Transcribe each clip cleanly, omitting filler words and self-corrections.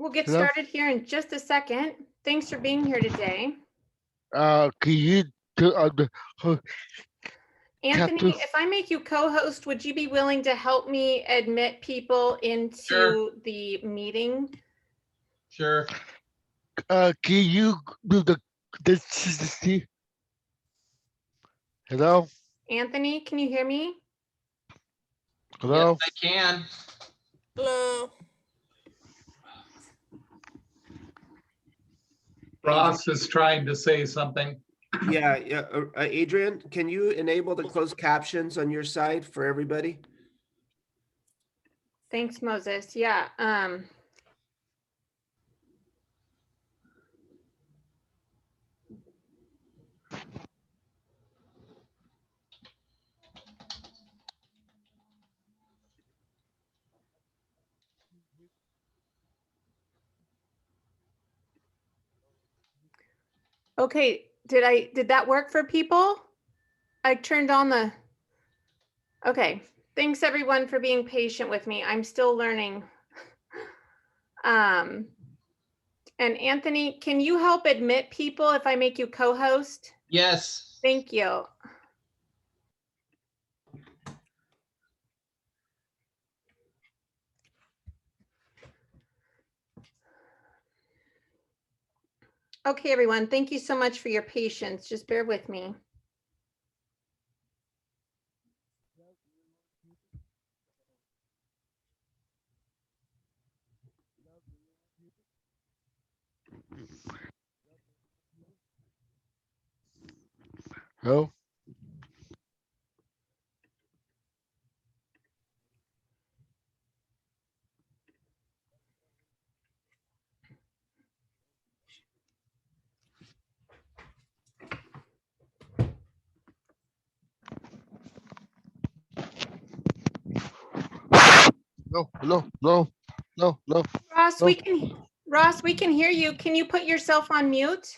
We'll get Hello? started here in just a second. Thanks for being here today. Can you do the Anthony, chapter? if I make you co-host, would you be willing to help me admit people into Sure. the meeting? Sure. Can you do the hello? Anthony, can you hear me? Hello? Yes, I can. Hello. Ross is trying to say something. Yeah, Adrian, can you enable the closed captions on your side for everybody? Thanks, Moses. Yeah. Okay, did that work for people? I turned on the, okay. Thanks everyone for being patient with me. I'm still learning. And Anthony, can you help admit people if I make you co-host? Yes. Thank you. Okay, everyone, thank you so much for your patience. Just bear with me. Hello? No, no, no, no, no. Ross, No. we can hear you. Can you put yourself on mute?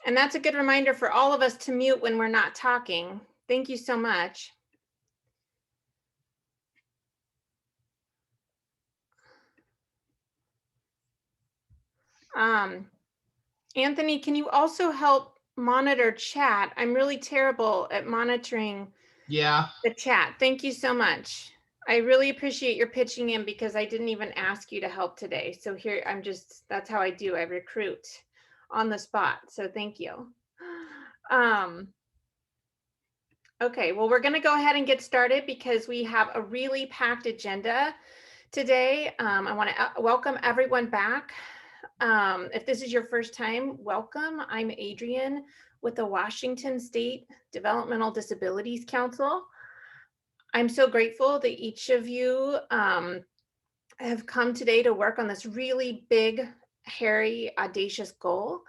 And that's a good reminder for all of us to mute when we're not talking. Thank you so much. Anthony, can you also help monitor chat? I'm really terrible at monitoring Yeah. the chat. Thank you so much. I really appreciate your pitching in because I didn't even ask you to help today. So here I'm just, that's how I do. I recruit on the spot. So thank you. Okay, well, we're going to go ahead and get started because we have a really packed agenda today. I want to welcome everyone back. If this is your first time, welcome. I'm Adrian with the Washington State Developmental Disabilities Council. I'm so grateful that each of you have come today to work on this really big, hairy, audacious goal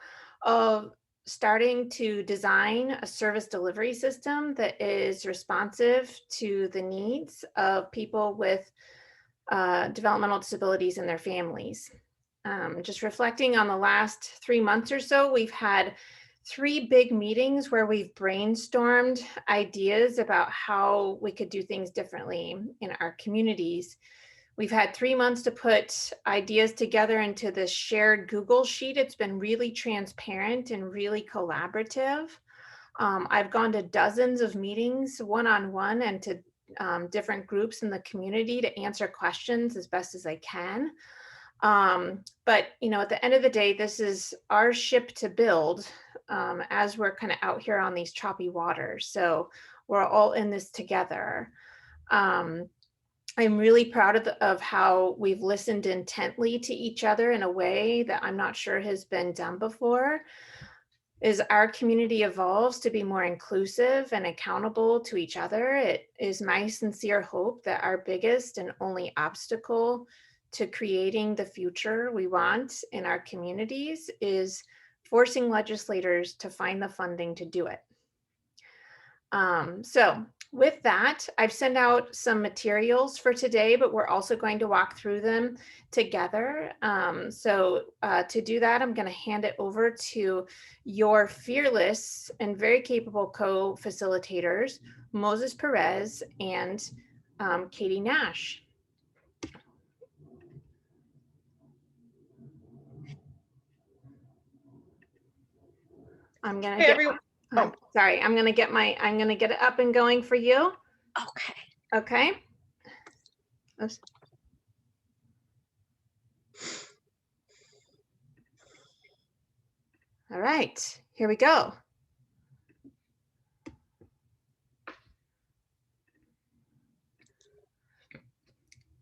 of starting to design a service delivery system that is responsive to the needs of people with developmental disabilities and their families. Just reflecting on the last 3 months or so, we've had 3 big meetings where we've brainstormed ideas about how we could do things differently in our communities. We've had 3 months to put ideas together into this shared Google sheet. It's been really transparent and really collaborative. I've gone to dozens of meetings one-on-one and to different groups in the community to answer questions as best as I can. But you know, at the end of the day, this is our ship to build as we're kind of out here on these choppy waters. So we're all in this together. I'm really proud of how we've listened intently to each other in a way that I'm not sure has been done before. As our community evolves to be more inclusive and accountable to each other, it is my sincere hope that our biggest and only obstacle to creating the future we want in our communities is forcing legislators to find the funding to do it. So with that, I've sent out some materials for today, but we're also going to walk through them together. To do that, I'm going to hand it over to your fearless and very capable co-facilitators, Moses Perez and Katie Nash. I'm gonna Hey, get, everyone. I'm sorry, I'm gonna get it up and going for you. Okay. Okay. Oops. All right, here we go.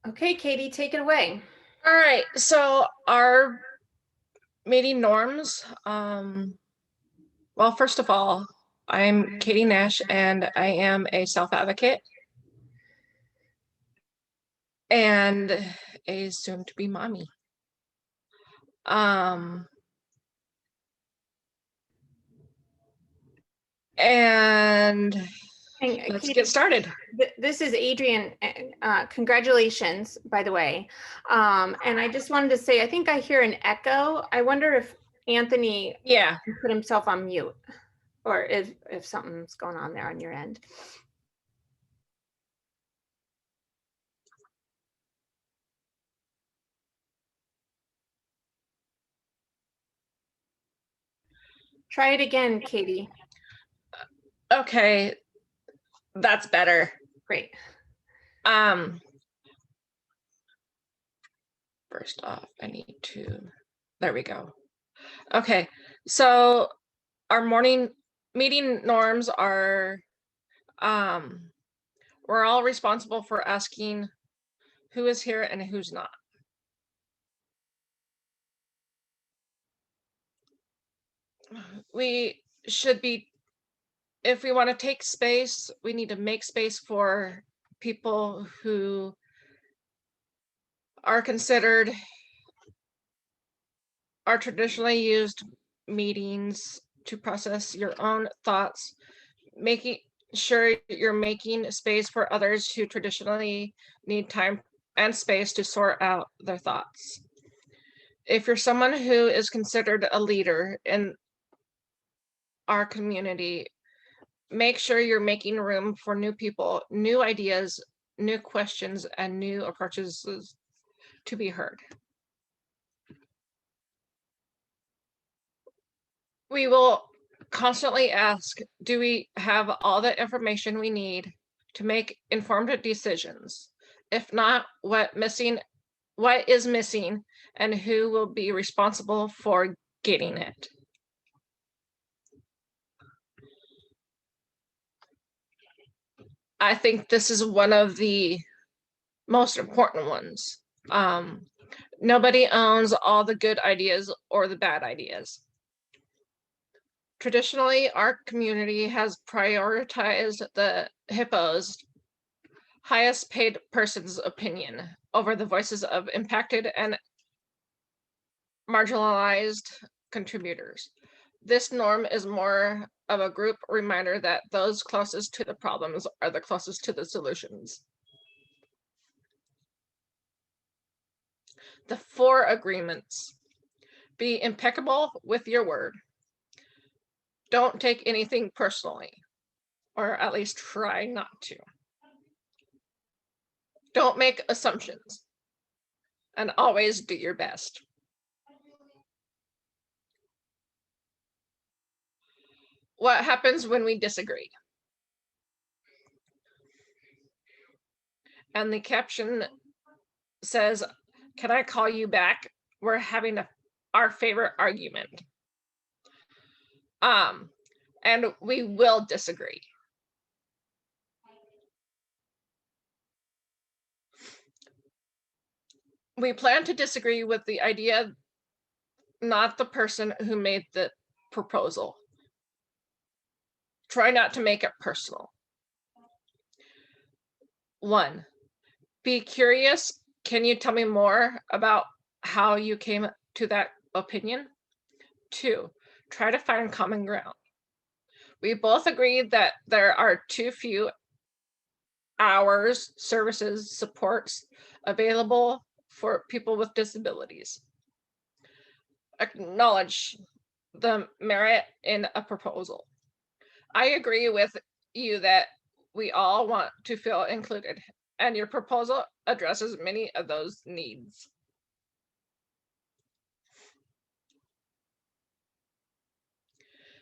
Okay, Katie, take it away. All right. So our meeting norms. Well, first of all, I'm Katie Nash, and I am a self-advocate and a soon-to-be mommy. And And let's Katie, get started. this is Adrian. Congratulations, by the way. And I just wanted to say, I think I hear an echo. I wonder if Anthony Yeah. put himself on mute, or if something's going on there on your end. Try it again, Katie. Okay. That's better. Great. First off, I need to, there we go. Okay, so our morning meeting norms are, we're all responsible for asking who is here and who's not. We should be, if we want to take space, we need to make space for people who are considered our traditionally used meetings to process your own thoughts, making sure you're making space for others who traditionally need time and space to sort out their thoughts. If you're someone who is considered a leader in our community, make sure you're making room for new people, new ideas, new questions, and new approaches to be heard. We will constantly ask, do we have all the information we need to make informed decisions? If not, what is missing, and who will be responsible for getting it? I think this is one of the most important ones. Nobody owns all the good ideas or the bad ideas. Traditionally, our community has prioritized the HIPPO's highest paid person's opinion over the voices of impacted and marginalized contributors. This norm is more of a group reminder that those closest to the problems are the closest to the solutions. The 4 agreements: be impeccable with your word. Don't take anything personally, or at least try not to. Don't make assumptions, and always do your best. What happens when we disagree? And the caption says, can I call you back? We're having our favorite argument. And we will disagree. We plan to disagree with the idea, not the person who made the proposal. Try not to make it personal. 1, be curious. Can you tell me more about how you came to that opinion? 2, try to find common ground. We both agreed that there are too few hours, services, supports available for people with disabilities. Acknowledge the merit in a proposal. I agree with you that we all want to feel included, and your proposal addresses many of those needs.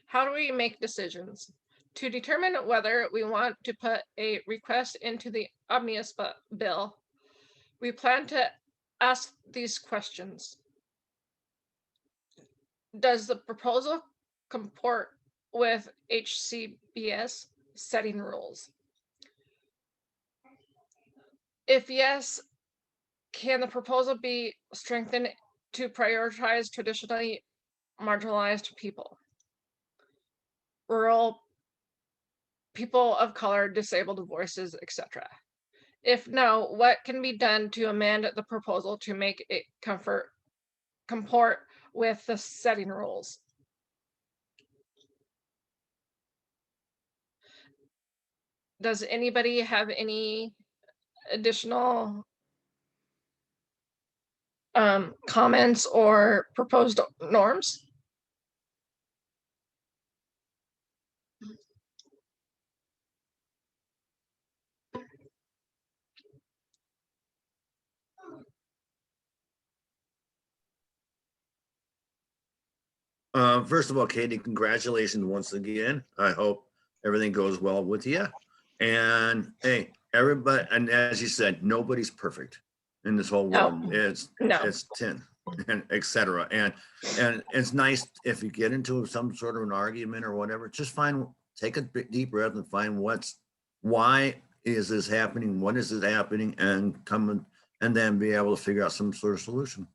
How do we make decisions? To determine whether we want to put a request into the Omnibus bill, we plan to ask these questions. Does the proposal comport with HCBS setting rules? If yes, can the proposal be strengthened to prioritize traditionally marginalized people, rural people of color, disabled voices, etc.? If no, what can be done to amend the proposal to make it comport with the setting rules? Does anybody have any additional comments or proposed norms? First of all, Katie, congratulations once again. I hope everything goes well with you. And hey, everybody, and as you said, nobody's perfect in this whole world. It's 10 and etc. And it's nice if you get into some sort of an argument or whatever, just take a deep breath and find why is this happening? What is it happening? And and then be able to figure out some sort of solution.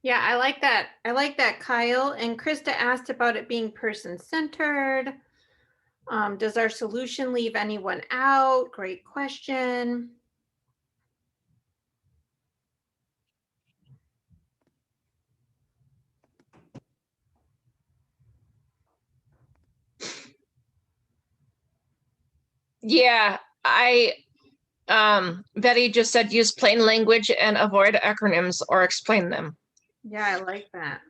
Yeah, I like that. I like that, Kyle. And Krista asked about it being person-centered. Does our solution leave anyone out? Great question. Yeah, Betty just said use plain language and avoid acronyms or explain them. Yeah, I like that.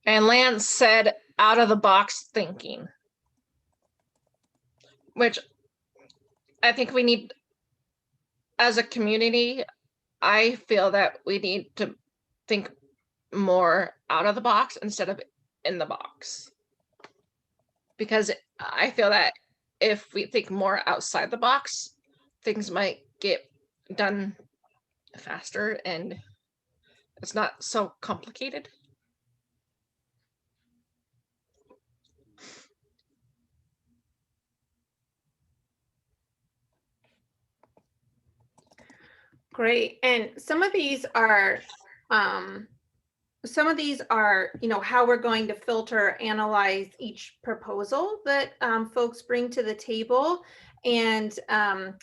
And Lance said out of the box thinking, which I think we need as a community. I feel that we need to think more out of the box instead of in the box. Because I feel that if we think more outside the box, things might get done faster and it's not so complicated. Great. And some of these are, you know, how we're going to filter, analyze each proposal that folks bring to the table. And and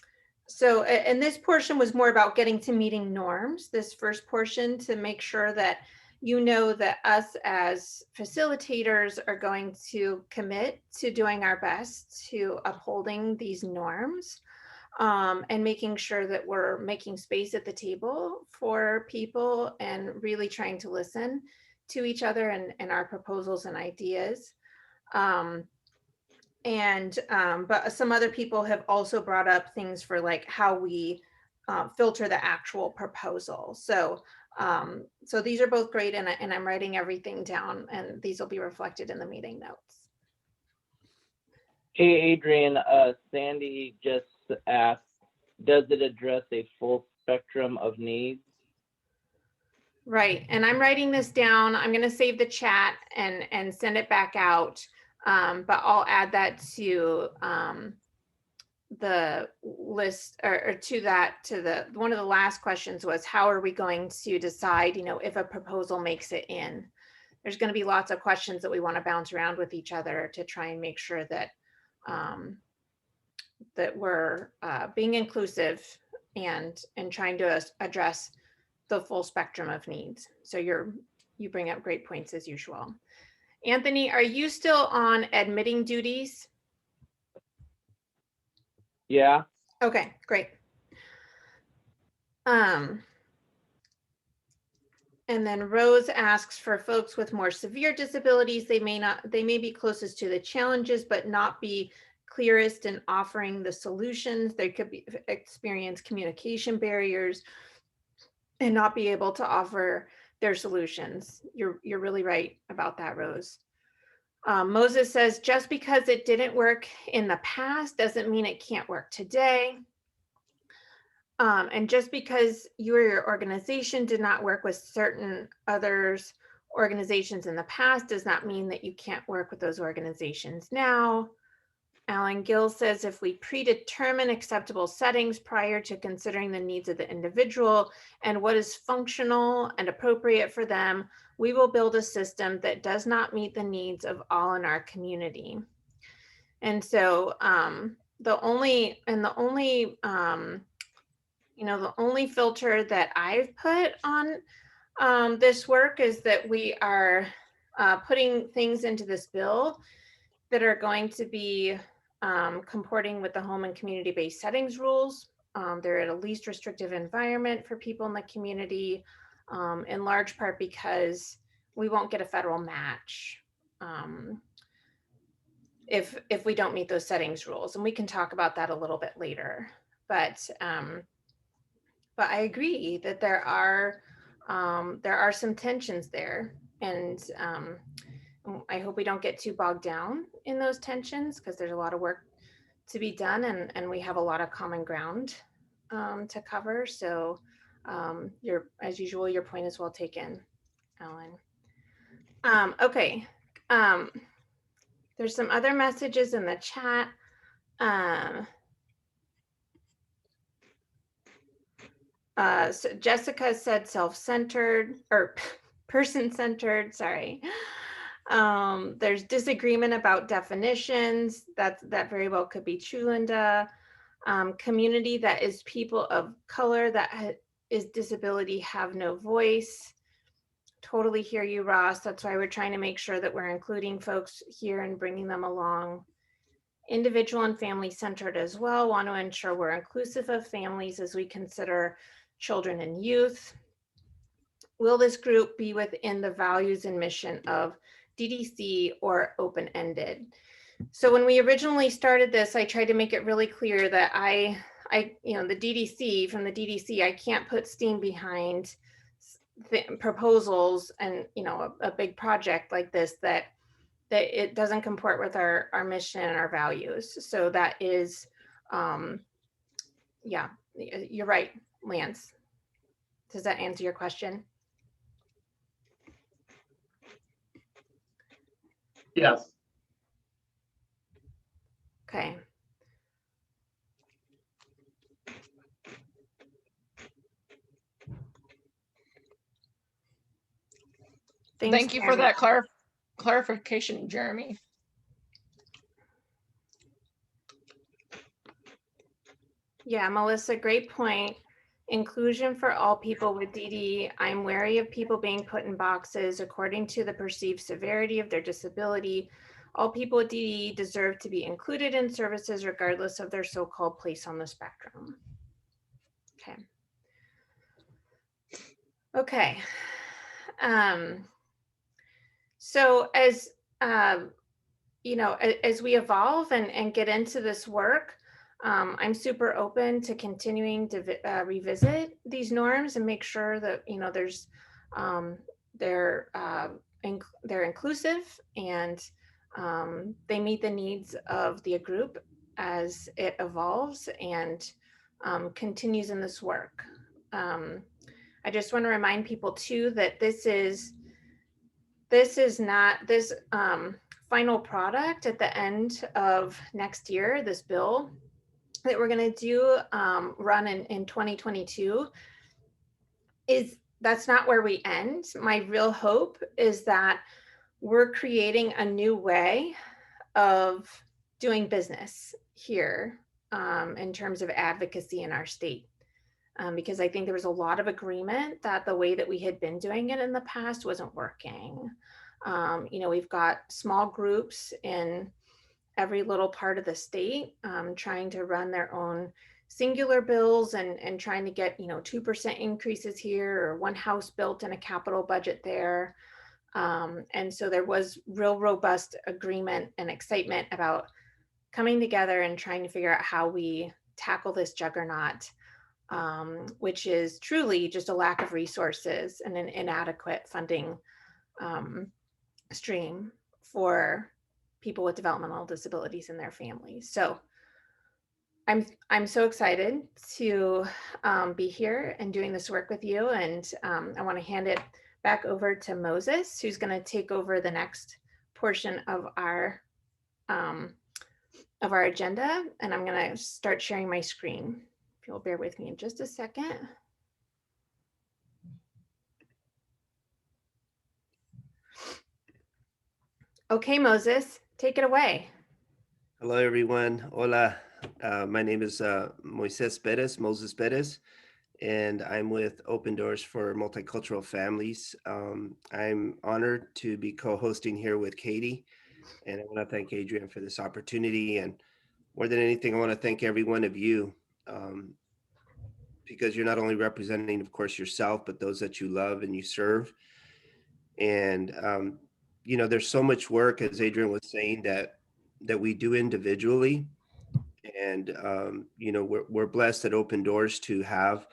this portion was more about getting to meeting norms, this first portion, to make sure that you know that us as facilitators are going to commit to doing our best to upholding these norms. And making sure that we're making space at the table for people and really trying to listen to each other and our proposals and ideas. But some other people have also brought up things for like how we filter the actual proposal. So these are both great, and I'm writing everything down, and these will be reflected in the meeting notes. Hey, Adrian, Sandy just asked, does it address a full spectrum of needs? Right, and I'm writing this down. I'm going to save the chat and send it back out, but I'll add that to the list, or to the one of the last questions was, how are we going to decide, you know, if a proposal makes it in? There's going to be lots of questions that we want to bounce around with each other to try and make sure that that we're being inclusive and trying to address the full spectrum of needs. So you bring up great points as usual. Anthony, are you still on admitting duties? Yeah. Okay, great. And then Rose asks for folks with more severe disabilities, they may be closest to the challenges, but not be clearest in offering the solutions. They could experience communication barriers and not be able to offer their solutions. You're really right about that, Rose. Moses says, just because it didn't work in the past doesn't mean it can't work today. And just because you or your organization did not work with certain others organizations in the past does not mean that you can't work with those organizations now. Alan Gill says, if we predetermine acceptable settings prior to considering the needs of the individual and what is functional and appropriate for them, we will build a system that does not meet the needs of all in our community. And so the only filter that I've put on this work is that we are putting things into this bill that are going to be comporting with the home and community-based settings rules. They're at a least restrictive environment for people in the community, in large part because we won't get a federal match if we don't meet those settings rules. And we can talk about that a little bit later. But I agree that there are some tensions there, and I hope we don't get too bogged down in those tensions because there's a lot of work to be done, and we have a lot of common ground to cover. So as usual, your point is well taken, Alan. Okay. There's some other messages in the chat. So Jessica said self-centered or person-centered, sorry. There's disagreement about definitions. That very well could be true, Linda. Community that is people of color that is disability have no voice. Totally hear you, Ross. That's why we're trying to make sure that we're including folks here and bringing them along. Individual and family centered as well. Want to ensure we're inclusive of families as we consider children and youth. Will this group be within the values and mission of DDC or open-ended? So when we originally started this, I tried to make it really clear that the DDC, from the DDC, I can't put steam behind proposals and, a big project like this that it doesn't comport with our mission and our values. So that is, yeah, you're right, Lance. Does that answer your question? Yes. Okay. Thank you for that clarification, Jeremy. Yeah, Melissa, great point. Inclusion for all people with DD. I'm wary of people being put in boxes according to the perceived severity of their disability. All people with DD deserve to be included in services regardless of their so-called place on the spectrum. Okay. Okay. So as as we evolve and get into this work, I'm super open to continuing to revisit these norms and make sure that there's they're inclusive and they meet the needs of the group as it evolves and continues in this work. I just want to remind people too that this is not this final product at the end of next year, this bill that we're going to do run in 2022 that's not where we end. My real hope is that we're creating a new way of doing business here in terms of advocacy in our state. Because I think there was a lot of agreement that the way that we had been doing it in the past wasn't working. We've got small groups in every little part of the state trying to run their own singular bills and trying to get, 2% increases here or one house built and a capital budget there. And so there was real robust agreement and excitement about coming together and trying to figure out how we tackle this juggernaut, which is truly just a lack of resources and an inadequate funding stream for people with developmental disabilities and their families. So I'm so excited to be here and doing this work with you. And I want to hand it back over to Moses, who's going to take over the next portion of our agenda. And I'm going to start sharing my screen. If you'll bear with me in just a second. Okay, Moses, take it away. Hello, everyone. Hola. My name is Moses Perez, and I'm with Open Doors for Multicultural Families. I'm honored to be co-hosting here with Katie, and I want to thank Adrian for this opportunity. And more than anything, I want to thank every one of you, because you're not only representing, of course, yourself, but those that you love and you serve. And there's so much work, as Adrian was saying, that we do individually. And we're blessed at Open Doors to have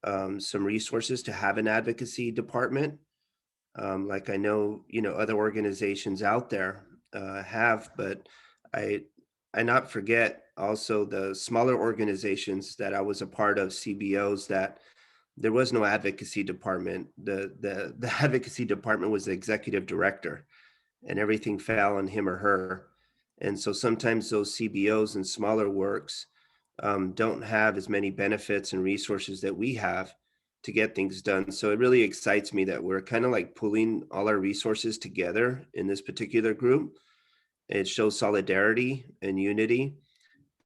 some resources, to have an advocacy department, like I know other organizations out there have. But I not forget also the smaller organizations that I was a part of, CBOs, that there was no advocacy department. The advocacy department was the executive director, and everything fell on him or her. And so sometimes those CBOs and smaller works don't have as many benefits and resources that we have to get things done. So it really excites me that we're kind of like pulling all our resources together in this particular group. It shows solidarity and unity.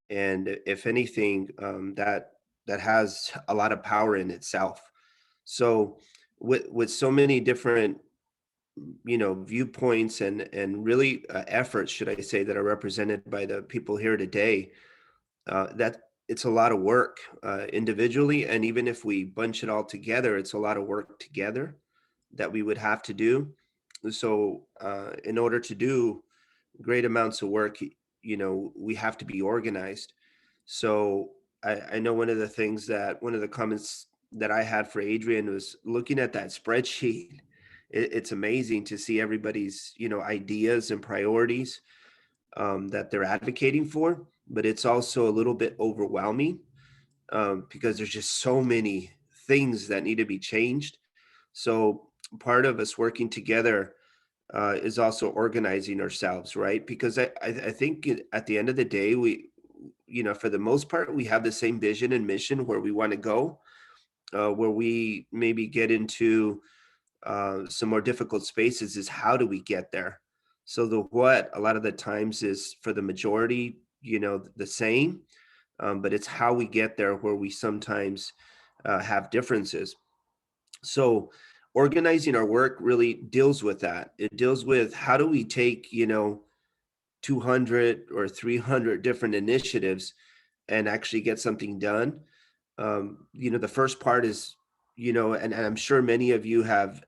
And if anything, that has a lot of power in itself. So with so many different viewpoints and really efforts, should I say, that are represented by the people here today, that it's a lot of work individually, and even if we bunch it all together, it's a lot of work together that we would have to do. So in order to do great amounts of work, we have to be organized. So I know one of the comments that I had for Adrian was looking at that spreadsheet. It's amazing to see everybody's ideas and priorities that they're advocating for, but it's also a little bit overwhelming because there's just so many things that need to be changed. So part of us working together is also organizing ourselves, right? Because I think at the end of the day, we, for the most part, we have the same vision and mission where we want to go, where we maybe get into some more difficult spaces is how do we get there? So the what a lot of the times is for the majority, the same, but it's how we get there where we sometimes have differences. So organizing our work really deals with that. It deals with how do we take, 200 or 300 different initiatives and actually get something done. The first part is, and I'm sure many of you have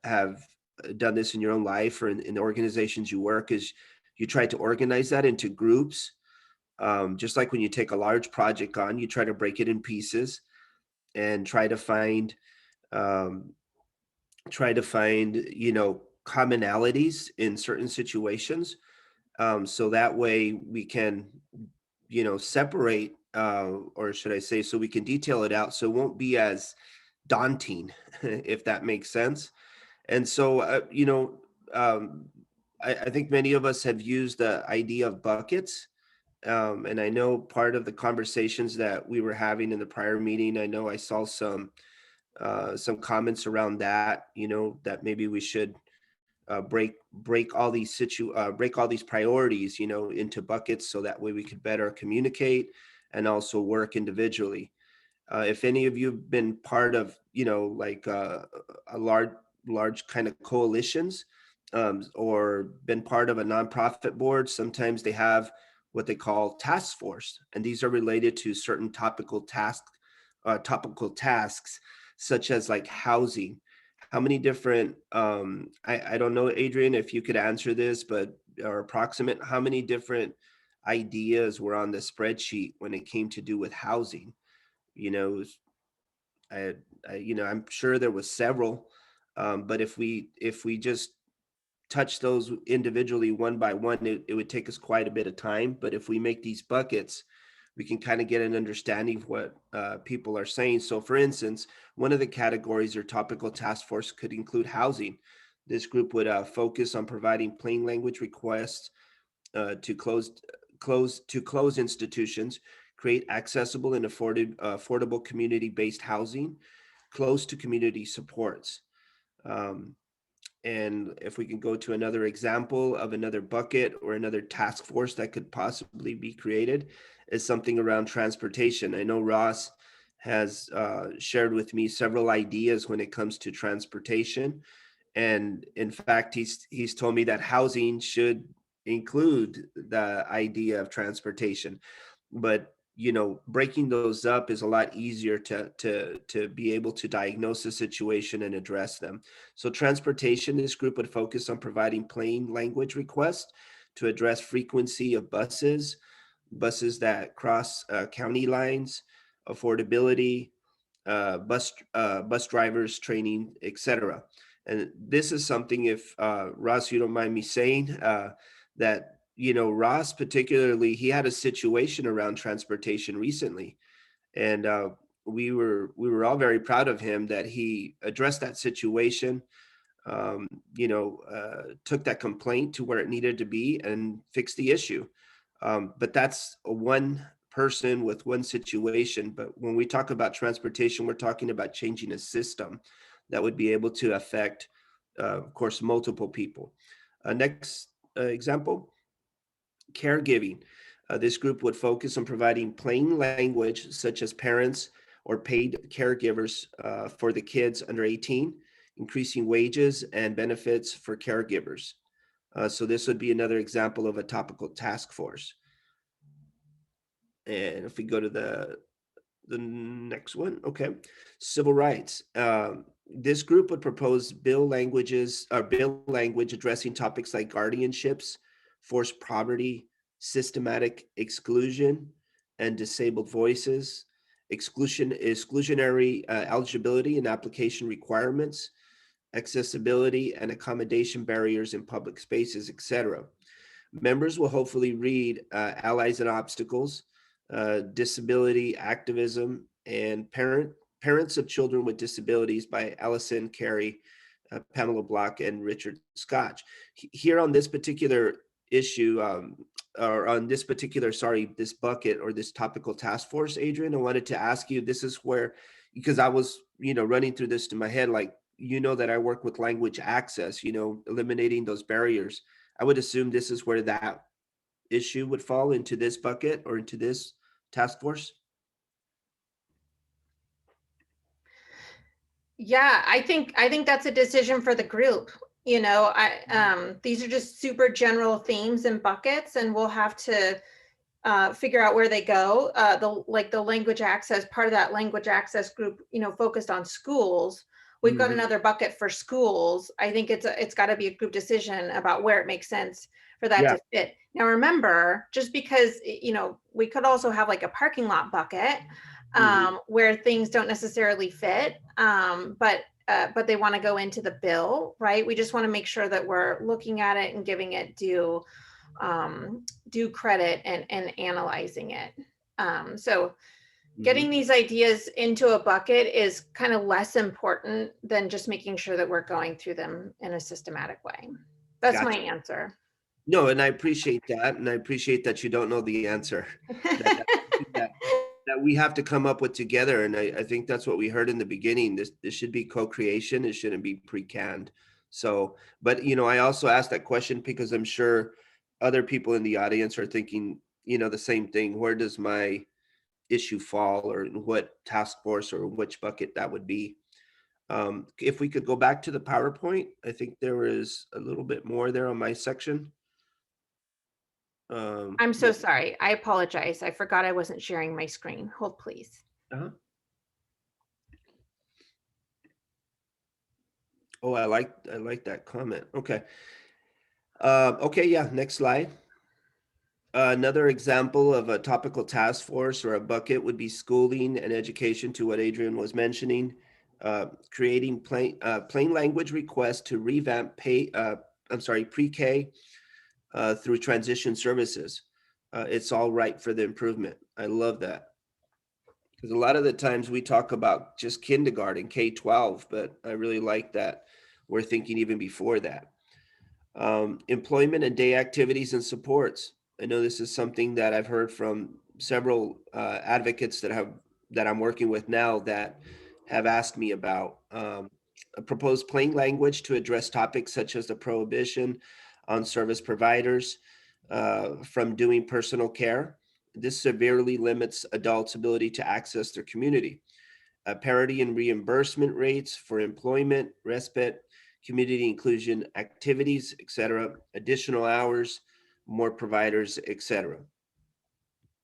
done this in your own life or in the organizations you work, is you try to organize that into groups. Just like when you take a large project on, you try to break it in pieces and try to find commonalities in certain situations. So that way we can, separate, or should I say, so we can detail it out so it won't be as daunting, if that makes sense. And so, I think many of us have used the idea of buckets. And I know part of the conversations that we were having in the prior meeting, I know I saw some comments around that, that maybe we should break all these priorities, into buckets so that way we could better communicate and also work individually. If any of you have been part of, like a large kind of coalitions, or been part of a nonprofit board, sometimes they have what they call task force. And these are related to certain topical tasks, such as like housing. How many different, I don't know, Adrian, if you could answer this, but or approximate, how many different ideas were on the spreadsheet when it came to do with housing? You know, I'm sure there was several, but if we just touch those individually one by one, it would take us quite a bit of time. But if we make these buckets, we can kind of get an understanding of what people are saying. So for instance, one of the categories or topical task force could include housing. This group would focus on providing plain language requests to close institutions, create accessible and affordable community-based housing, close to community supports. And if we can go to another example of another bucket or another task force that could possibly be created, is something around transportation. I know Ross has shared with me several ideas when it comes to transportation. And in fact, he's told me that housing should include the idea of transportation. But breaking those up is a lot easier to be able to diagnose the situation and address them. So transportation, this group would focus on providing plain language requests to address frequency of buses that cross county lines, affordability, bus drivers training, etc. And this is something, if Ross, you don't mind me saying, that Ross particularly, he had a situation around transportation recently, and we were all very proud of him that he addressed that situation, took that complaint to where it needed to be and fixed the issue. But that's one person with one situation. But when we talk about transportation, we're talking about changing a system that would be able to affect, of course, multiple people. Next example, caregiving. This group would focus on providing plain language, such as parents or paid caregivers for the kids under 18, increasing wages and benefits for caregivers. So this would be another example of a topical task force. And if we go to the next one, okay, civil rights. This group would propose bill language addressing topics like guardianships, forced poverty, systematic exclusion, and disabled voices, exclusionary eligibility and application requirements, accessibility and accommodation barriers in public spaces, etc. Members will hopefully read Allies and Obstacles, Disability Activism, and Parents of Children with Disabilities by Allison Carey, Pamela Block, and Richard Scotch. Here on this particular issue, or on this particular, this bucket or this topical task force, Adrian, I wanted to ask you, this is where, because I was, running through this to my head, like, that I work with language access, eliminating those barriers. I would assume this is where that issue would fall into this bucket or into this task force. Yeah, I think that's a decision for the group. These are just super general themes and buckets, and we'll have to figure out where they go. The language access, part of that language access group, focused on schools. We've got another bucket for schools. I think it's got to be a group decision about where it makes sense for that to fit. Now, remember, just because, we could also have like a parking lot bucket where things don't necessarily fit, but they want to go into the bill, right? We just want to make sure that we're looking at it and giving it due credit and analyzing it. So getting these ideas into a bucket is kind of less important than just making sure that we're going through them in a systematic way. That's my answer. No, and I appreciate that. And I appreciate that you don't know the answer. that we have to come up with together. And I think that's what we heard in the beginning. This should be co-creation. It shouldn't be pre-canned. So, but, I also asked that question because I'm sure other people in the audience are thinking, the same thing. Where does my issue fall, or in what task force or which bucket that would be? If we could go back to the PowerPoint, I think there was a little bit more there on my section. I'm so yeah, sorry. I apologize. I forgot I wasn't sharing my screen. Hold, please. uh-huh. Oh, I like that comment. Okay. Okay, yeah, next slide. Another example of a topical task force or a bucket would be schooling and education, to what Adrian was mentioning. Creating plain language requests to revamp pre-K through transition services. It's all right for the improvement. I love that. Because a lot of the times we talk about just kindergarten, K-12, but I really like that we're thinking even before that. Employment and day activities and supports. I know this is something that I've heard from several advocates that I'm working with now that have asked me about. A proposed plain language to address topics such as the prohibition on service providers from doing personal care. This severely limits adults' ability to access their community. Parity in reimbursement rates for employment, respite, community inclusion activities, etc., additional hours, more providers, etc.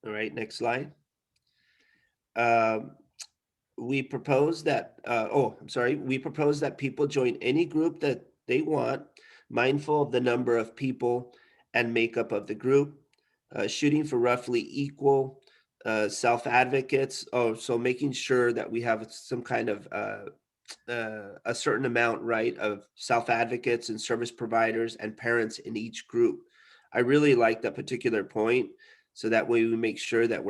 All right, next slide. Um, we propose that, we propose that people join any group that they want, mindful of the number of people and makeup of the group, shooting for roughly equal self-advocates. Oh, so making sure that we have some kind of a certain amount, right, of self-advocates and service providers and parents in each group. I really like that particular point. So that way we make sure that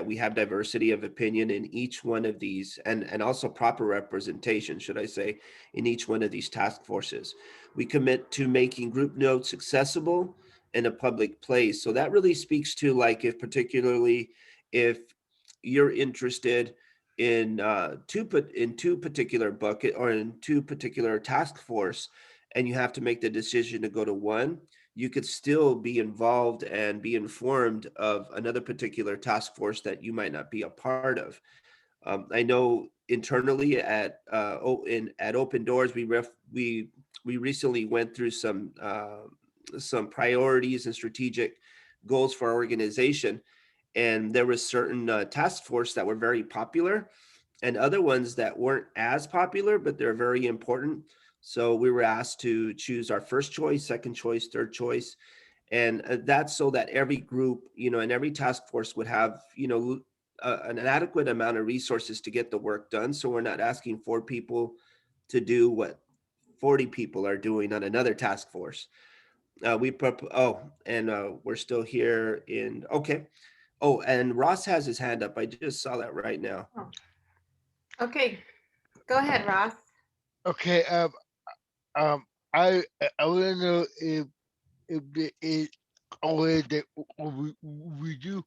we have diversity of opinion in each one of these, and also proper representation, should I say, in each one of these task forces. We commit to making group notes accessible in a public place. So that really speaks to, like, particularly if you're interested in two particular bucket or in two particular task force, and you have to make the decision to go to one, you could still be involved and be informed of another particular task force that you might not be a part of. I know internally at Open Doors, we recently went through some priorities and strategic goals for our organization, and there was certain task force that were very popular, and other ones that weren't as popular, but they're very important. So we were asked to choose our first choice, second choice, third choice. And that's so that every group, and every task force would have, an adequate amount of resources to get the work done. So we're not asking 4 people to do what 40 people are doing on another task force. We're still here okay. Oh, and Ross has his hand up. I just saw that right now. Oh. Okay, go ahead, Ross. Okay. Um. I want to know if there is a way that we do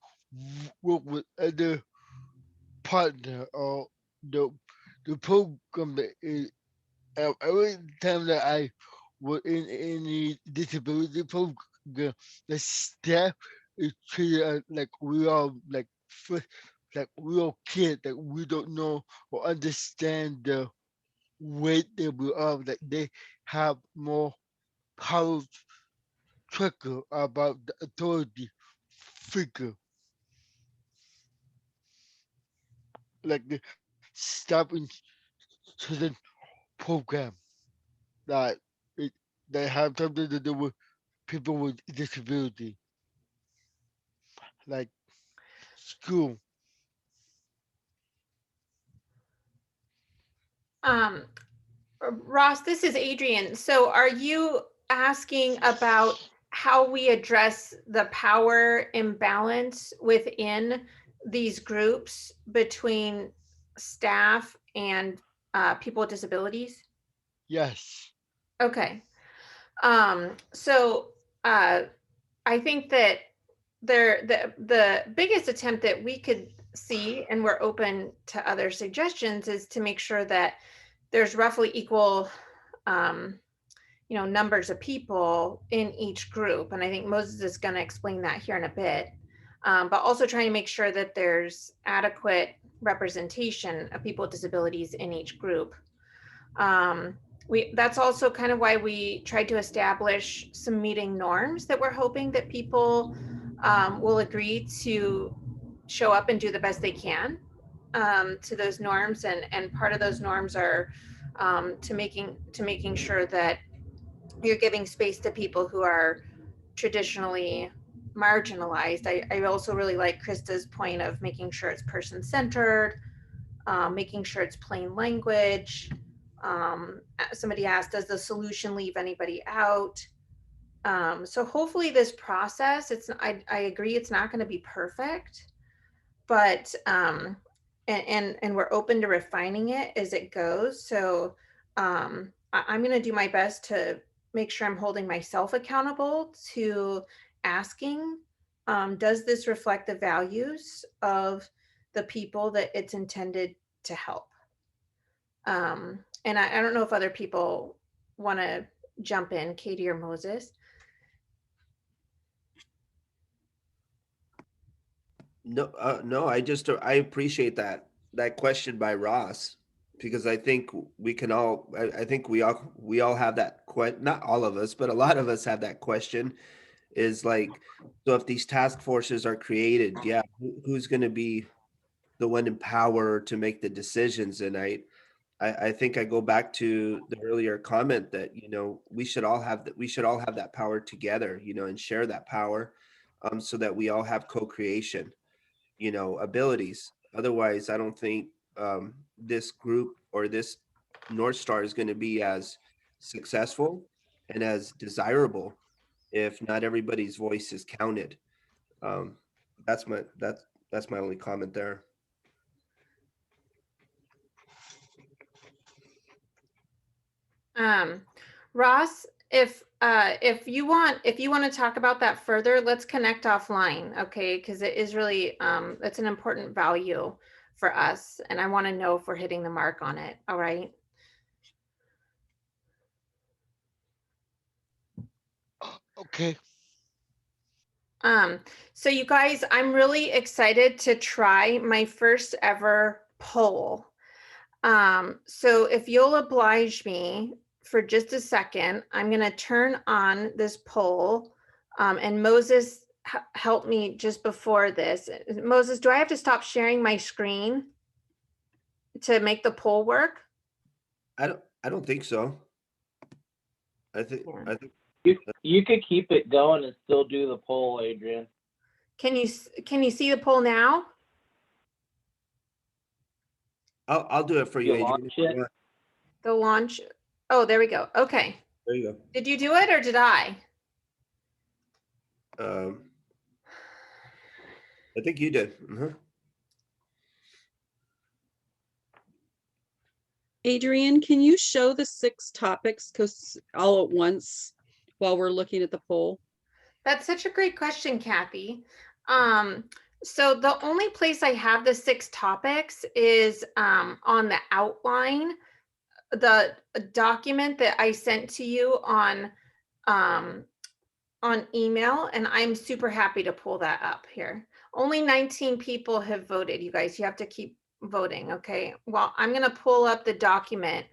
work with other partner or the program that is. Every time that I was in any disability program, the staff is treated us like we are like like we are kids that we don't know or understand the weight that we are. Like they have more power trigger about the authority figure, like the stopping to the program that it they have something to do with people with disability, like school. Um, Ross, this is Adrian. So are you asking about how we address the power imbalance within these groups between staff and people with disabilities? Yes. Okay. So I think that the biggest attempt that we could see, and we're open to other suggestions, is to make sure that there's roughly equal numbers of people in each group. And I think Moses is going to explain that here in a bit. But also trying to make sure that there's adequate representation of people with disabilities in each group. That's also kind of why we tried to establish some meeting norms that we're hoping that people will agree to show up and do the best they can to those norms, and part of those norms are to making sure that you're giving space to people who are traditionally marginalized. I also really like Krista's point of making sure it's person-centered, making sure it's plain language. Somebody asked, does the solution leave anybody out? So hopefully this process, I agree it's not going to be perfect, but and we're open to refining it as it goes. So I'm going to do my best to make sure I'm holding myself accountable to asking, does this reflect the values of the people that it's intended to help? And I don't know if other people want to jump in, Katie or Moses. No, no, I appreciate that question by Ross, because I think we can all, I think we all have that not all of us, but a lot of us have that question, is like, so if these task forces are created, yeah, who's going to be the one in power to make the decisions? And I think I go back to the earlier comment that, we should all have that power together, and share that power, so that we all have co-creation, abilities. Otherwise, I don't think this group or this Northstar is going to be as successful and as desirable if not everybody's voice is counted. Um, that's my only comment there. Ross, if you want to talk about that further, let's connect offline, okay? Because it is really it's an important value for us, and I want to know if we're hitting the mark on it. All right. Okay. So you guys, I'm really excited to try my first ever poll. So if you'll oblige me for just a second, I'm going to turn on this poll. And Moses helped me just before this. Moses, do I have to stop sharing my screen to make the poll work? I don't think so. I think You could keep it going and still do the poll, Adrian. Can you see the poll now? I'll do it for you, You Adrian. launch it? The launch. Oh, there we go. Okay. There you Did you do it or did I? go. I think you did. Adrian, can you show the 6 topics all at once while we're looking at the poll? That's such a great question, Kathy. So the only place I have the 6 topics is on the outline, the document that I sent to you on email, and I'm super happy to pull that up here. Only 19 people have voted, you guys. You have to keep voting, okay? Well, I'm going to pull up the document.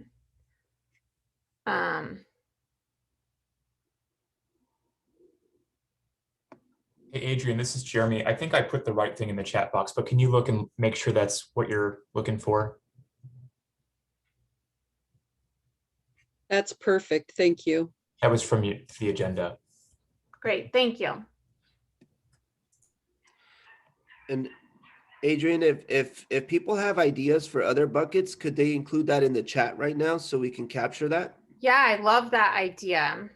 Hey, Adrian, this is Jeremy. I think I put the right thing in the chat box, but can you look and make sure that's what you're looking for? That's perfect. Thank you. That was from the agenda. Great, thank you. And Adrian, if people have ideas for other buckets, could they include that in the chat right now so we can capture that? Yeah, I love that idea.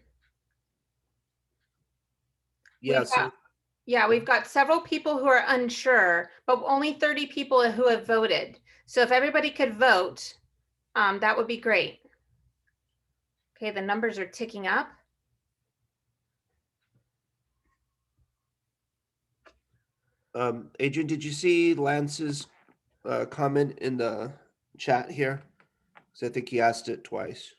Yeah, we've got several people who are unsure, but only 30 people who have voted. So if everybody could vote, that would be great. Okay, the numbers are ticking up. Adrian, did you see Lance's comment in the chat here? Because I think he asked it twice.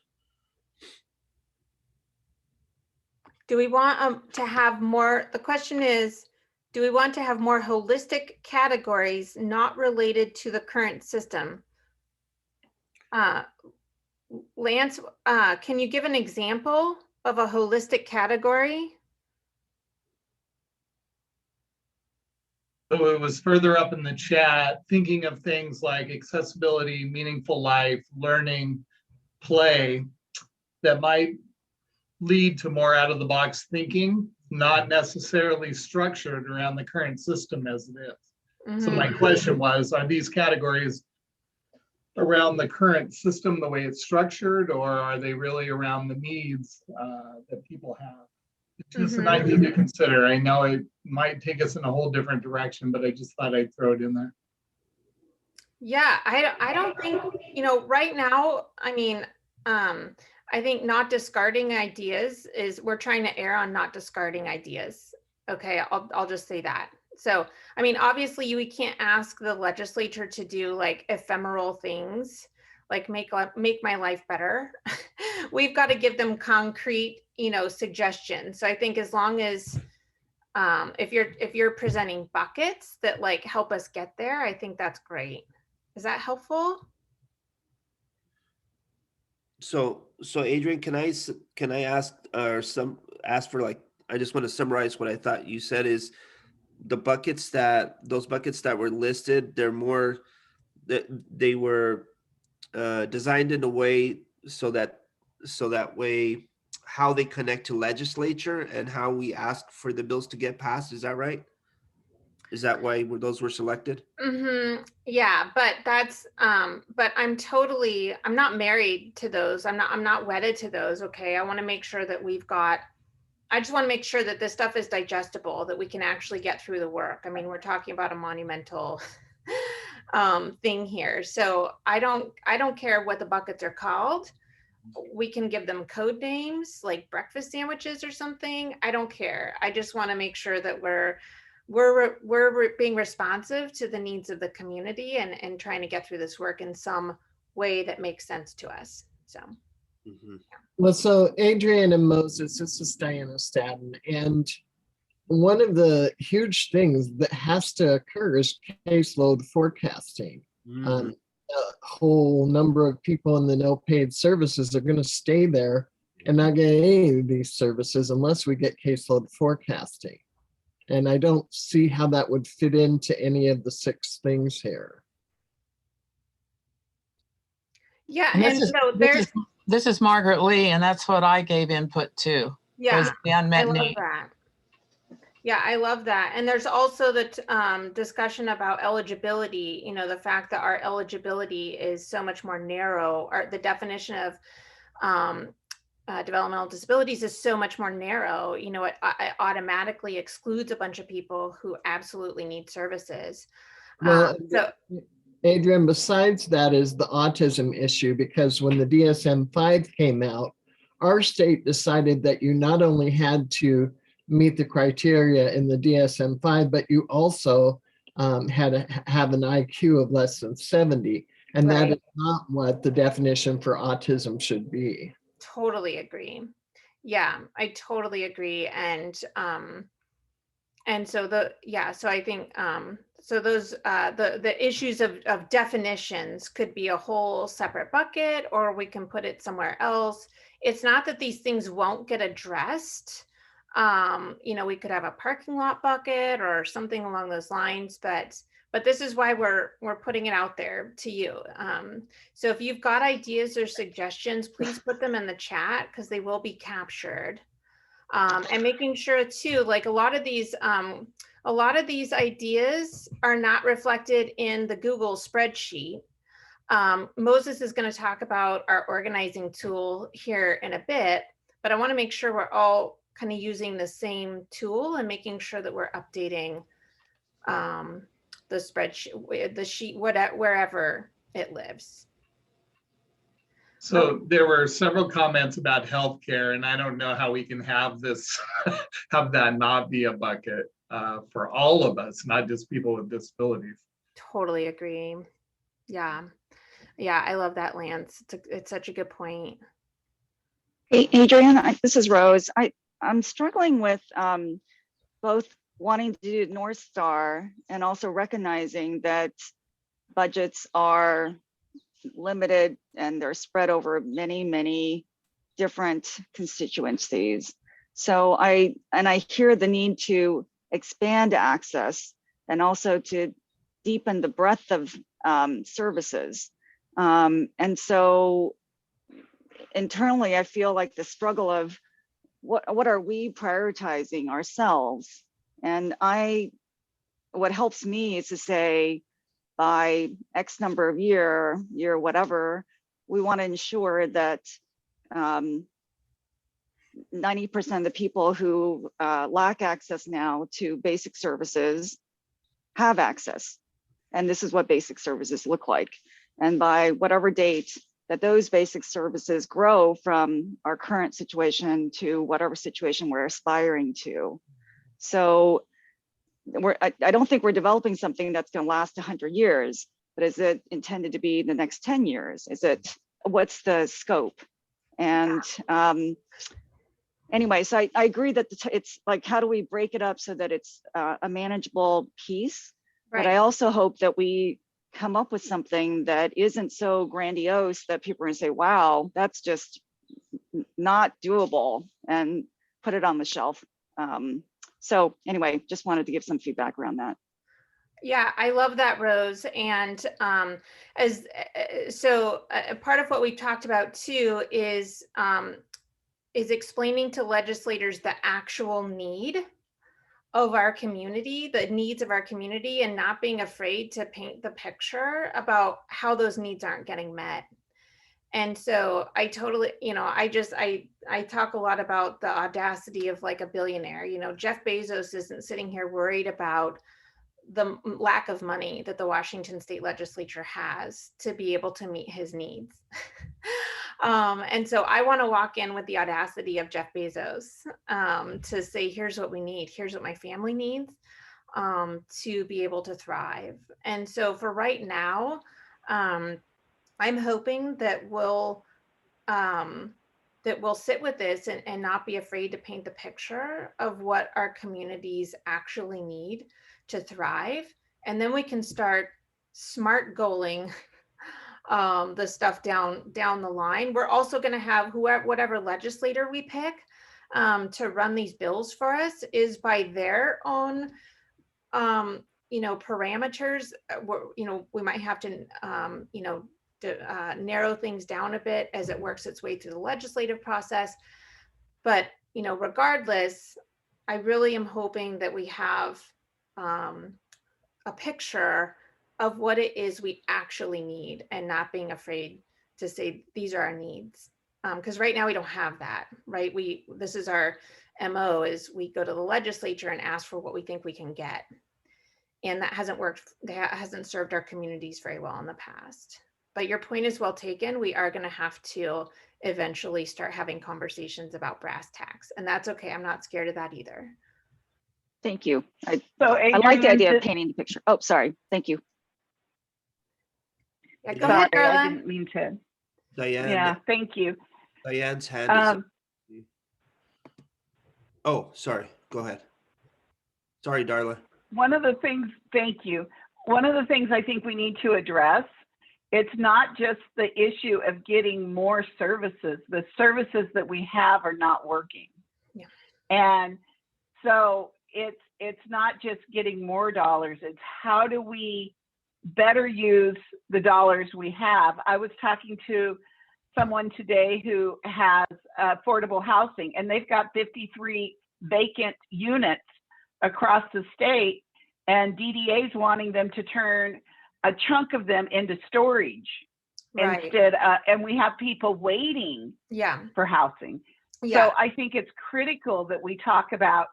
Do we want to have more? The question is, do we want to have more holistic categories not related to the current system? Lance, can you give an example of a holistic category? So it was further up in the chat, thinking of things like accessibility, meaningful life, learning, play, that might lead to more out of the box thinking, not necessarily structured around the current system as it is. So my question was, are these categories around the current system, the way it's structured, or are they really around the needs that people have? It's just an idea to consider. I know it might take us in a whole different direction, but I just thought I'd throw it in there. Yeah, I don't think, you know, right now, I mean, I think not discarding ideas is, we're trying to err on not discarding ideas. Okay, I'll just say that. So, I mean, obviously we can't ask the legislature to do like ephemeral things, like make my life better. We've got to give them concrete, you know, suggestions. So I think as long as, if you're presenting buckets that like help us get there, I think that's great. Is that helpful? So Adrian, can I ask ask for, like, I just want to summarize what I thought you said is those buckets that were listed, they're more that they were designed in a way so that way how they connect to legislature and how we ask for the bills to get passed. Is that right? Is that why those were selected? Yeah, but that's, but I'm not married to those. I'm not wedded to those. Okay. I want to make sure that I just want to make sure that this stuff is digestible, that we can actually get through the work. I mean, we're talking about a monumental thing here. So I don't care what the buckets are called. We can give them code names like breakfast sandwiches or something. I don't care. I just want to make sure that we're being responsive to the needs of the community and trying to get through this work in some way that makes sense to us. So. Well, so Adrian and Moses, this is Diana Staten, and one of the huge things that has to occur is caseload forecasting. A whole number of people in the no paid services are going to stay there and not get any of these services unless we get caseload forecasting. And I don't see how that would fit into any of the 6 things here. Yeah, and so there's this is Margaret Lee, and that's what I gave input to. Yeah, the unmet I love need. that. Yeah, I love that. And there's also the discussion about eligibility, you know, the fact that our eligibility is so much more narrow, or the definition of developmental disabilities is so much more narrow. You know, it automatically excludes a bunch of people who absolutely need services. Well, Adrian, besides that is the autism issue, because when the DSM-5 came out, our state decided that you not only had to meet the criteria in the DSM-5, but you also had to have an IQ of less than 70. And Right. That is not what the definition for autism should be. Totally agree. Yeah, I totally agree. And so so I think so those the issues of definitions could be a whole separate bucket, or we can put it somewhere else. It's not that these things won't get addressed. You know, we could have a parking lot bucket or something along those lines, but this is why we're putting it out there to you. So if you've got ideas or suggestions, please put them in the chat, because they will be captured. And making sure too, like a lot of these ideas are not reflected in the Google spreadsheet. Moses is going to talk about our organizing tool here in a bit, but I want to make sure we're all kind of using the same tool and making sure that we're updating the spreadsheet, the sheet, wherever it lives. So there were several comments about healthcare, and I don't know how we can have this, have that not be a bucket for all of us, not just people with disabilities. Totally agree. Yeah. Yeah, I love that, Lance. It's such a good point. Hey, Adrian, this is Rose. I'm struggling with both wanting to do Northstar and also recognizing that budgets are limited and they're spread over many, many different constituencies. So I hear the need to expand access and also to deepen the breadth of services. And so internally, I feel like the struggle of what are we prioritizing ourselves? And what helps me is to say, by X number of year whatever, we want to ensure that 90% of the people who lack access now to basic services have access. And this is what basic services look like. And by whatever date that those basic services grow from our current situation to whatever situation we're aspiring to. So I don't think we're developing something that's going to last 100 years, but is it intended to be the next 10 years? What's the scope? And anyway, so I agree that it's like, how do we break it up so that it's a manageable piece? Right. But I also hope that we come up with something that isn't so grandiose that people are going to say, wow, that's just not doable, and put it on the shelf. So anyway, just wanted to give some feedback around that. Yeah, I love that, Rose. And part of what we talked about too is explaining to legislators the actual need of our community, the needs of our community, and not being afraid to paint the picture about how those needs aren't getting met. And so I totally, I talk a lot about the audacity of like a billionaire. Jeff Bezos isn't sitting here worried about the lack of money that the Washington state legislature has to be able to meet his needs. And so I want to walk in with the audacity of Jeff Bezos to say, here's what we need. Here's what my family needs to be able to thrive. And so for right now, I'm hoping that we'll sit with this and not be afraid to paint the picture of what our communities actually need to thrive. And then we can start smart goaling the stuff down the line. We're also going to have whatever legislator we pick to run these bills for us is by their own parameters. We might have to narrow things down a bit as it works its way through the legislative process. But, regardless, I really am hoping that we have a picture of what it is we actually need and not being afraid to say, these are our needs. Because right now we don't have that, right? This is our MO, is we go to the legislature and ask for what we think we can get. And that hasn't worked. That hasn't served our communities very well in the past. But your point is well taken. We are going to have to eventually start having conversations about brass tacks. And that's okay. I'm not scared of that either. Thank you. I like the idea of painting the picture. Oh, sorry. Thank you. Yeah, go ahead, Darla. I didn't mean to. Diane. Yeah, thank you. Diane's hand is oh, sorry. Go ahead. Sorry, Darla. One of the things, thank you. One of the things I think we need to address, it's not just the issue of getting more services. The services that we have are not working. Yeah. And so it's not just getting more dollars, it's how do we better use the dollars we have. I was talking to someone today who has affordable housing, and they've got 53 vacant units across the state, and DDA's wanting them to turn a chunk of them into storage instead, and we have people waiting for housing. So I think it's critical that we talk about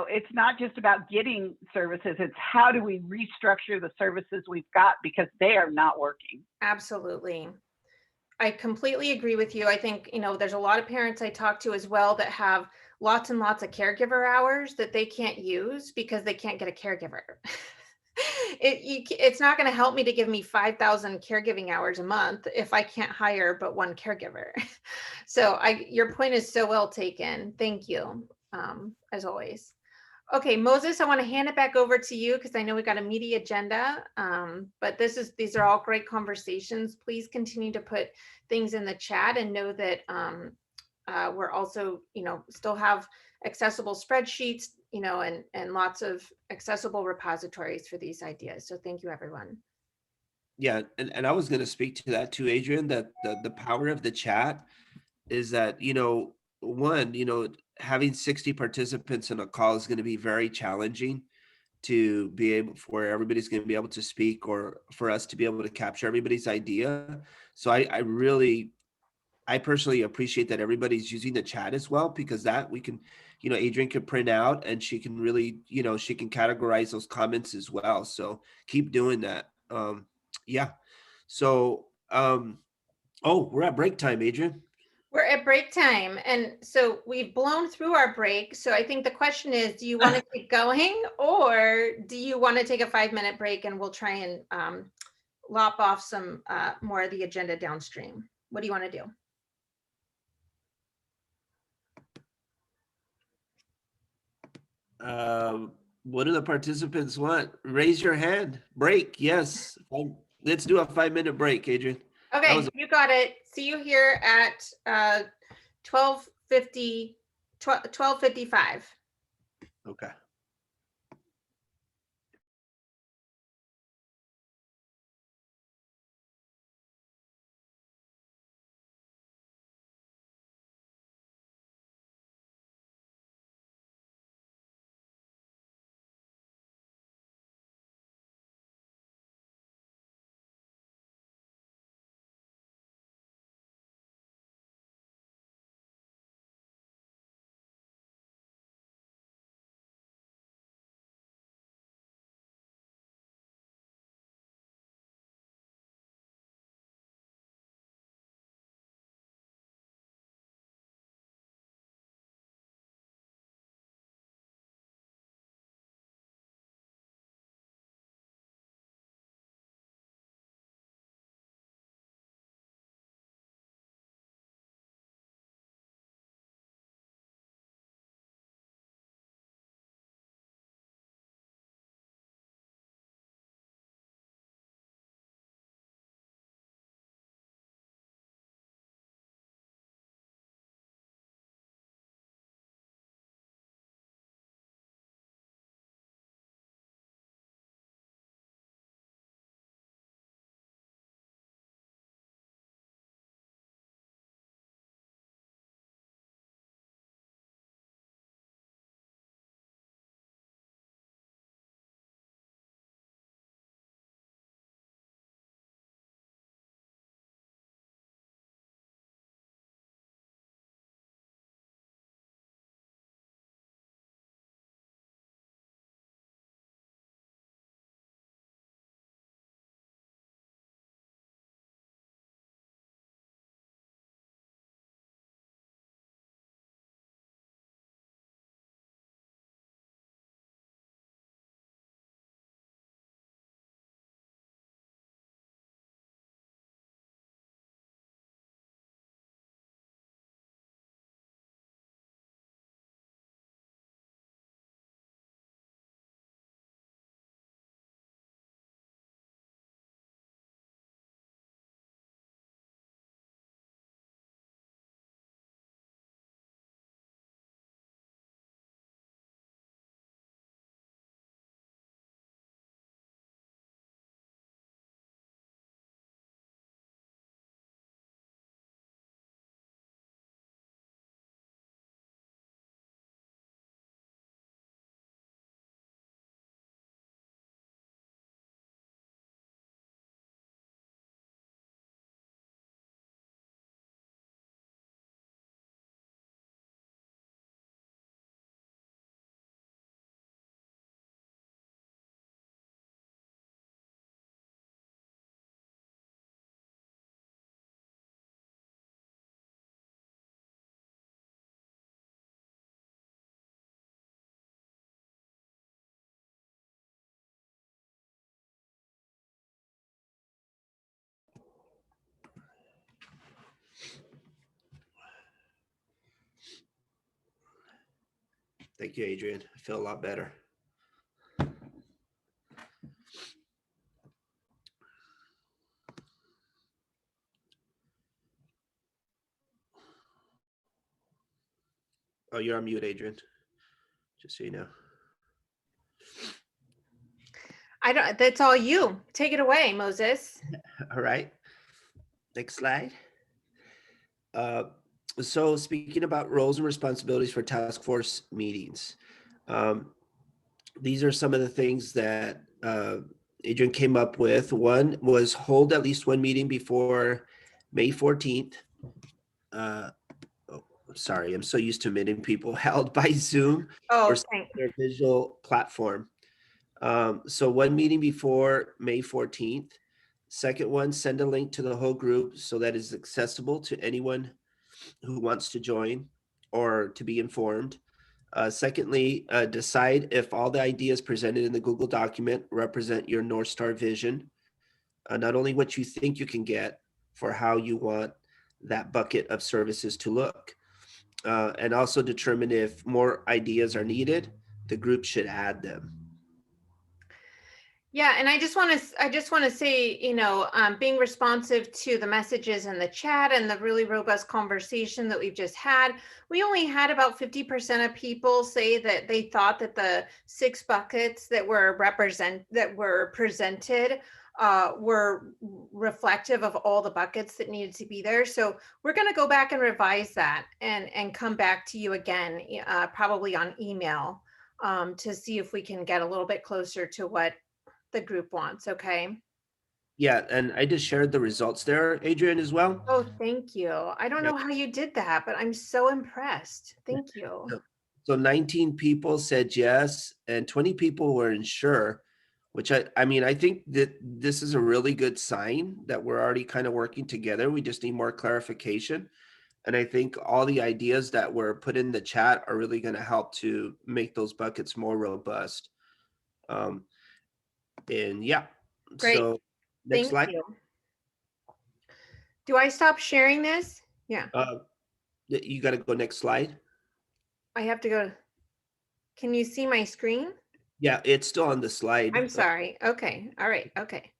it's not just about getting services, it's how do we restructure the services we've got, because they are not working. Absolutely. I completely agree with you. I think, there's a lot of parents I talk to as well that have lots and lots of caregiver hours that they can't use because they can't get a caregiver. It's not going to help me to give me 5,000 caregiving hours a month if I can't hire but one caregiver. So your point is so well taken. Thank you, as always. Okay, Moses, I want to hand it back over to you because I know we got a meaty agenda, but these are all great conversations. Please continue to put things in the chat and know that we're also, still have accessible spreadsheets, and lots of accessible repositories for these ideas. So thank you, everyone. Yeah, and I was going to speak to that too, Adrian, that the power of the chat is that, one, having 60 participants in a call is going to be very challenging to be able for everybody's going to be able to speak or for us to be able to capture everybody's idea. So I personally appreciate that everybody's using the chat as well, because that we can, Adrian can print out and she can really, she can categorize those comments as well. So keep doing that. Yeah. So, oh, we're at break time, Adrian. We're at break time. And so we've blown through our break. So I think the question is, do you want to keep going, or do you want to take a 5-minute break and we'll try and lop off some more of the agenda downstream? What do you want to do? What do the participants want? Raise your hand. Break. Yes. Let's do a 5-minute break, Adrian. Okay, you got it. See you here at 12:55. Okay. Thank you, Adrian. I feel a lot better. Oh, you're on mute, Adrian. Just so you know. That's all you. Take it away, Moses. All right. Next slide. So speaking about roles and responsibilities for task force meetings, these are some of the things that Adrian came up with. One was hold at least one meeting before May 14th. Sorry, I'm so used to meeting people held by Zoom or their visual platform. So one meeting before May 14th. Second one, send a link to the whole group so that is accessible to anyone who wants to join or to be informed. Secondly, decide if all the ideas presented in the Google document represent your Northstar vision, not only what you think you can get for how you want that bucket of services to look. And also determine if more ideas are needed, the group should add them. Yeah, and I just want to say, being responsive to the messages in the chat and the really robust conversation that we've just had, we only had about 50% of people say that they thought that the 6 buckets that were presented were reflective of all the buckets that needed to be there. So we're going to go back and revise that and come back to you again, probably on email, to see if we can get a little bit closer to what the group wants. Okay. Yeah, and I just shared the results there, Adrian, as well. Oh, thank you. I don't know how you did that, but I'm so impressed. Thank you. So 19 people said yes, and 20 people were unsure, which I mean, I think that this is a really good sign that we're already kind of working together. We just need more clarification. And I think all the ideas that were put in the chat are really going to help to make those buckets more robust. And yeah, great. So next slide. You. Do I stop sharing this? Yeah. You got to go next slide. I have to go. Can you see my screen? Yeah, it's still on the slide. I'm sorry. Okay. All right. Okay.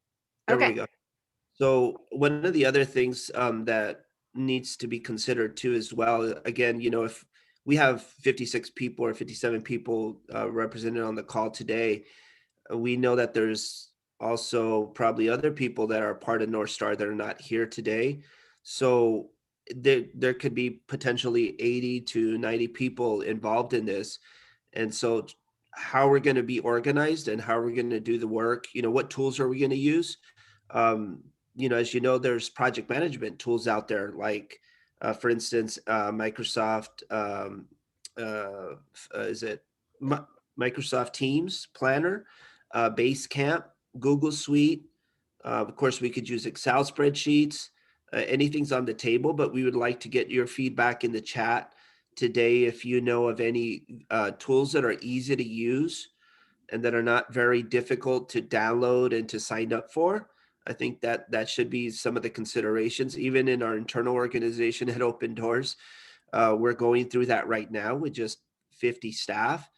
There we go. So one of the other things that needs to be considered too as well, again, if we have 56 people or 57 people represented on the call today, we know that there's also probably other people that are part of Northstar that are not here today. So there could be potentially 80 to 90 people involved in this. And so how we're going to be organized and how we're going to do the work, what tools are we going to use? As you know, there's project management tools out there, like, for instance, Microsoft, Microsoft Teams Planner, Basecamp, Google Suite. Of course, we could use Excel spreadsheets. Anything's on the table, but we would like to get your feedback in the chat today if you know of any tools that are easy to use and that are not very difficult to download and to sign up for. I think that should be some of the considerations, even in our internal organization at Open Doors. We're going through that right now with just 50 staff,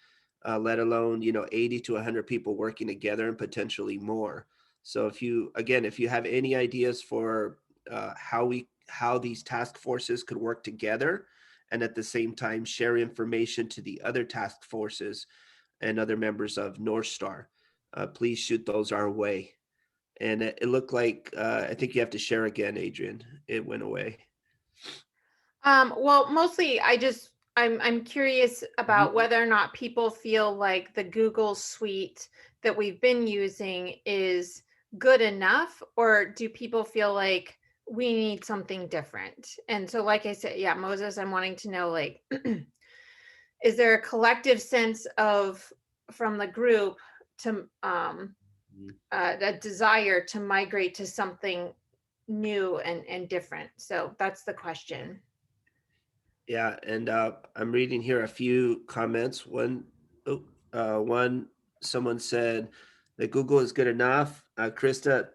let alone, 80 to 100 people working together and potentially more. So if you have any ideas for how these task forces could work together and at the same time share information to the other task forces and other members of Northstar, please shoot those our way. And it looked like, I think you have to share again, Adrian. It went away. Well, mostly I'm curious about whether or not people feel like the Google Suite that we've been using is good enough, or do people feel like we need something different? And so, like I said, yeah, Moses, I'm wanting to know, like, is there a collective sense from the group to that desire to migrate to something new and different? So that's the question. Yeah, and I'm reading here a few comments. Someone said that Google is good enough. Krista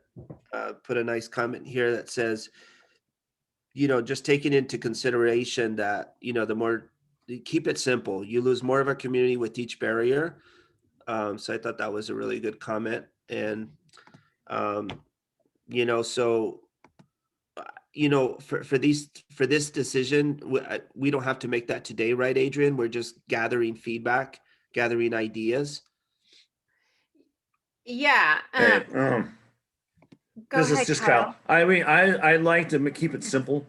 put a nice comment here that says, just taking into consideration that, the more, keep it simple. You lose more of a community with each barrier. So I thought that was a really good comment. And, so you know, for this decision, we don't have to make that today, right, Adrian? We're just gathering feedback, gathering ideas. Yeah. Hey, Go this is ahead, just Kyle. Kyle. I mean, I like to keep it simple.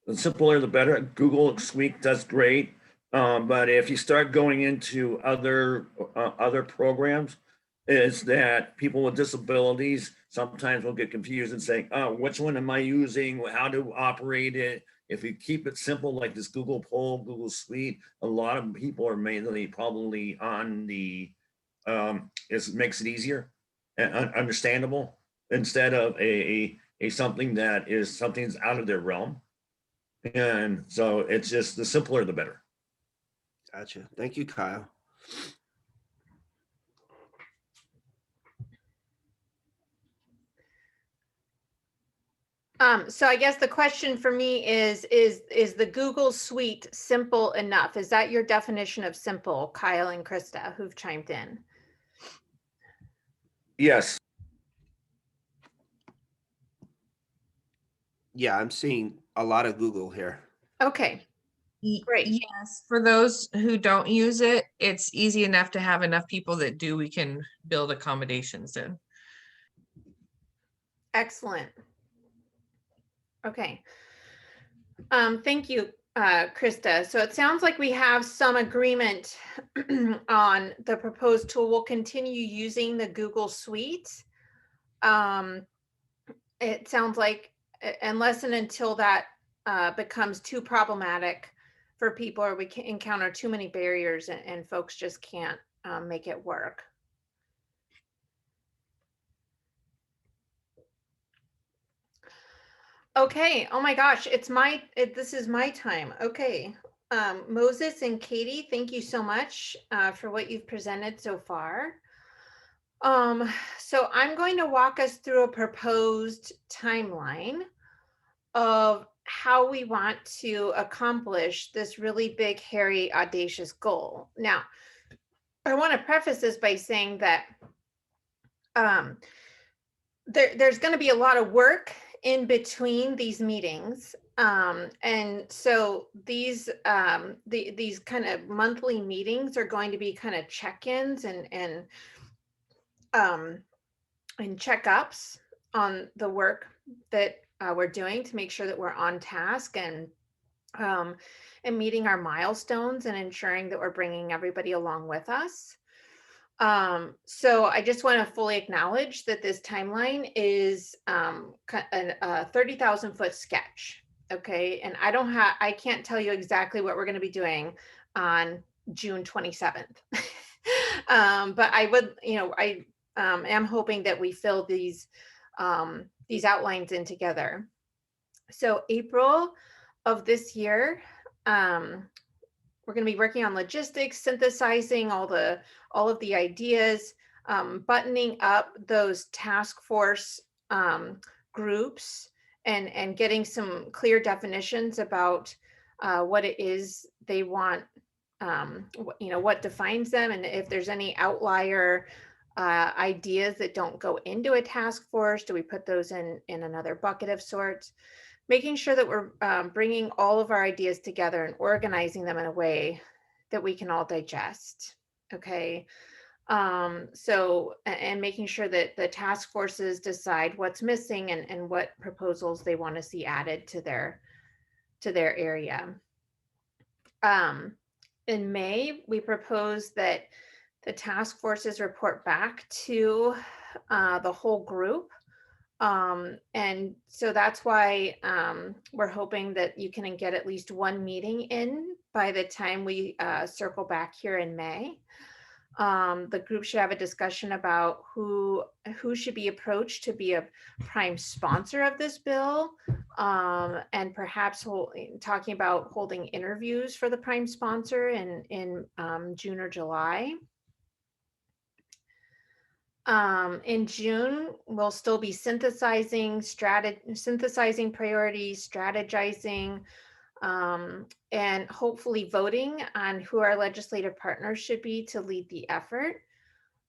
The simpler, the better. Google Suite does great. But if you start going into other programs, is that people with disabilities sometimes will get confused and say, oh, which one am I using? How to operate it? If you keep it simple, like this Google Poll, Google Suite, a lot of people are mainly probably on the, it makes it easier and understandable instead of a something that is something's out of their realm. And so it's just the simpler, the better. Gotcha. Thank you, Kyle. So I guess the question for me is the Google Suite simple enough? Is that your definition of simple, Kyle and Krista, who've chimed in? Yes. Yeah, I'm seeing a lot of Google here. Okay, great. Yes, for those who don't use it, it's easy enough to have enough people that do, we can build accommodations in. Excellent. Okay. Thank you, Krista. So it sounds like we have some agreement on the proposed tool. We'll continue using the Google Suite. It sounds like unless and until that becomes too problematic for people, or we can encounter too many barriers and folks just can't make it work. Okay. Oh my gosh, this is my time. Okay. Moses and Katie, thank you so much for what you've presented so far. So I'm going to walk us through a proposed timeline of how we want to accomplish this really big, hairy, audacious goal. Now, I want to preface this by saying that there's going to be a lot of work in between these meetings. And so these kind of monthly meetings are going to be kind of check-ins and checkups on the work that we're doing to make sure that we're on task and meeting our milestones and ensuring that we're bringing everybody along with us. So I just want to fully acknowledge that this timeline is a 30,000 foot sketch. Okay. And I can't tell you exactly what we're going to be doing on June 27th. But I would, I am hoping that we fill these outlines in together. So April of this year, we're going to be working on logistics, synthesizing all of the ideas, buttoning up those task force groups, and getting some clear definitions about what it is they want, what defines them, and if there's any outlier ideas that don't go into a task force, do we put those in another bucket of sorts? Making sure that we're bringing all of our ideas together and organizing them in a way that we can all digest. Okay. So, and making sure that the task forces decide what's missing and what proposals they want to see added to their area. In May, we propose that the task forces report back to the whole group. And so that's why we're hoping that you can get at least one meeting in by the time we circle back here in May. The group should have a discussion about who should be approached to be a prime sponsor of this bill, and perhaps talking about holding interviews for the prime sponsor in June or July. In June, we'll still be synthesizing priorities, strategizing, and hopefully voting on who our legislative partners should be to lead the effort,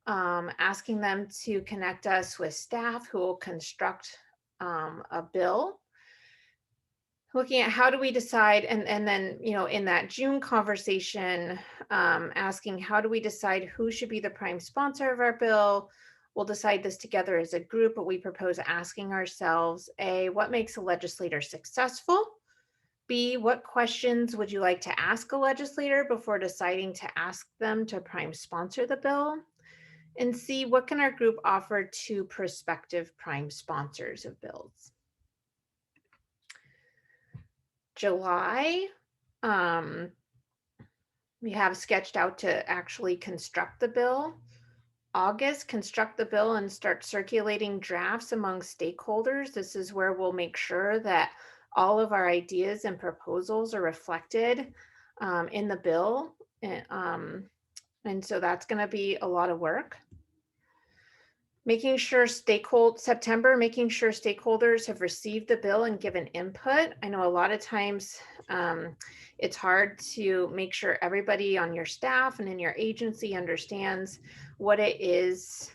asking them to connect us with staff who will construct a bill. looking at how do we decide, and then, you know, in that June conversation, asking how do we decide who should be the prime sponsor of our bill? We'll decide this together as a group, but we propose asking ourselves, A, what makes a legislator successful? B, what questions would you like to ask a legislator before deciding to ask them to prime sponsor the bill? And C, what can our group offer to prospective prime sponsors of bills? July, we have sketched out to actually construct the bill. August, construct the bill and start circulating drafts among stakeholders. This is where we'll make sure that all of our ideas and proposals are reflected in the bill. And so that's going to be a lot of work. Making sure September, making sure stakeholders have received the bill and given input. I know a lot of times it's hard to make sure everybody on your staff and in your agency understands what it is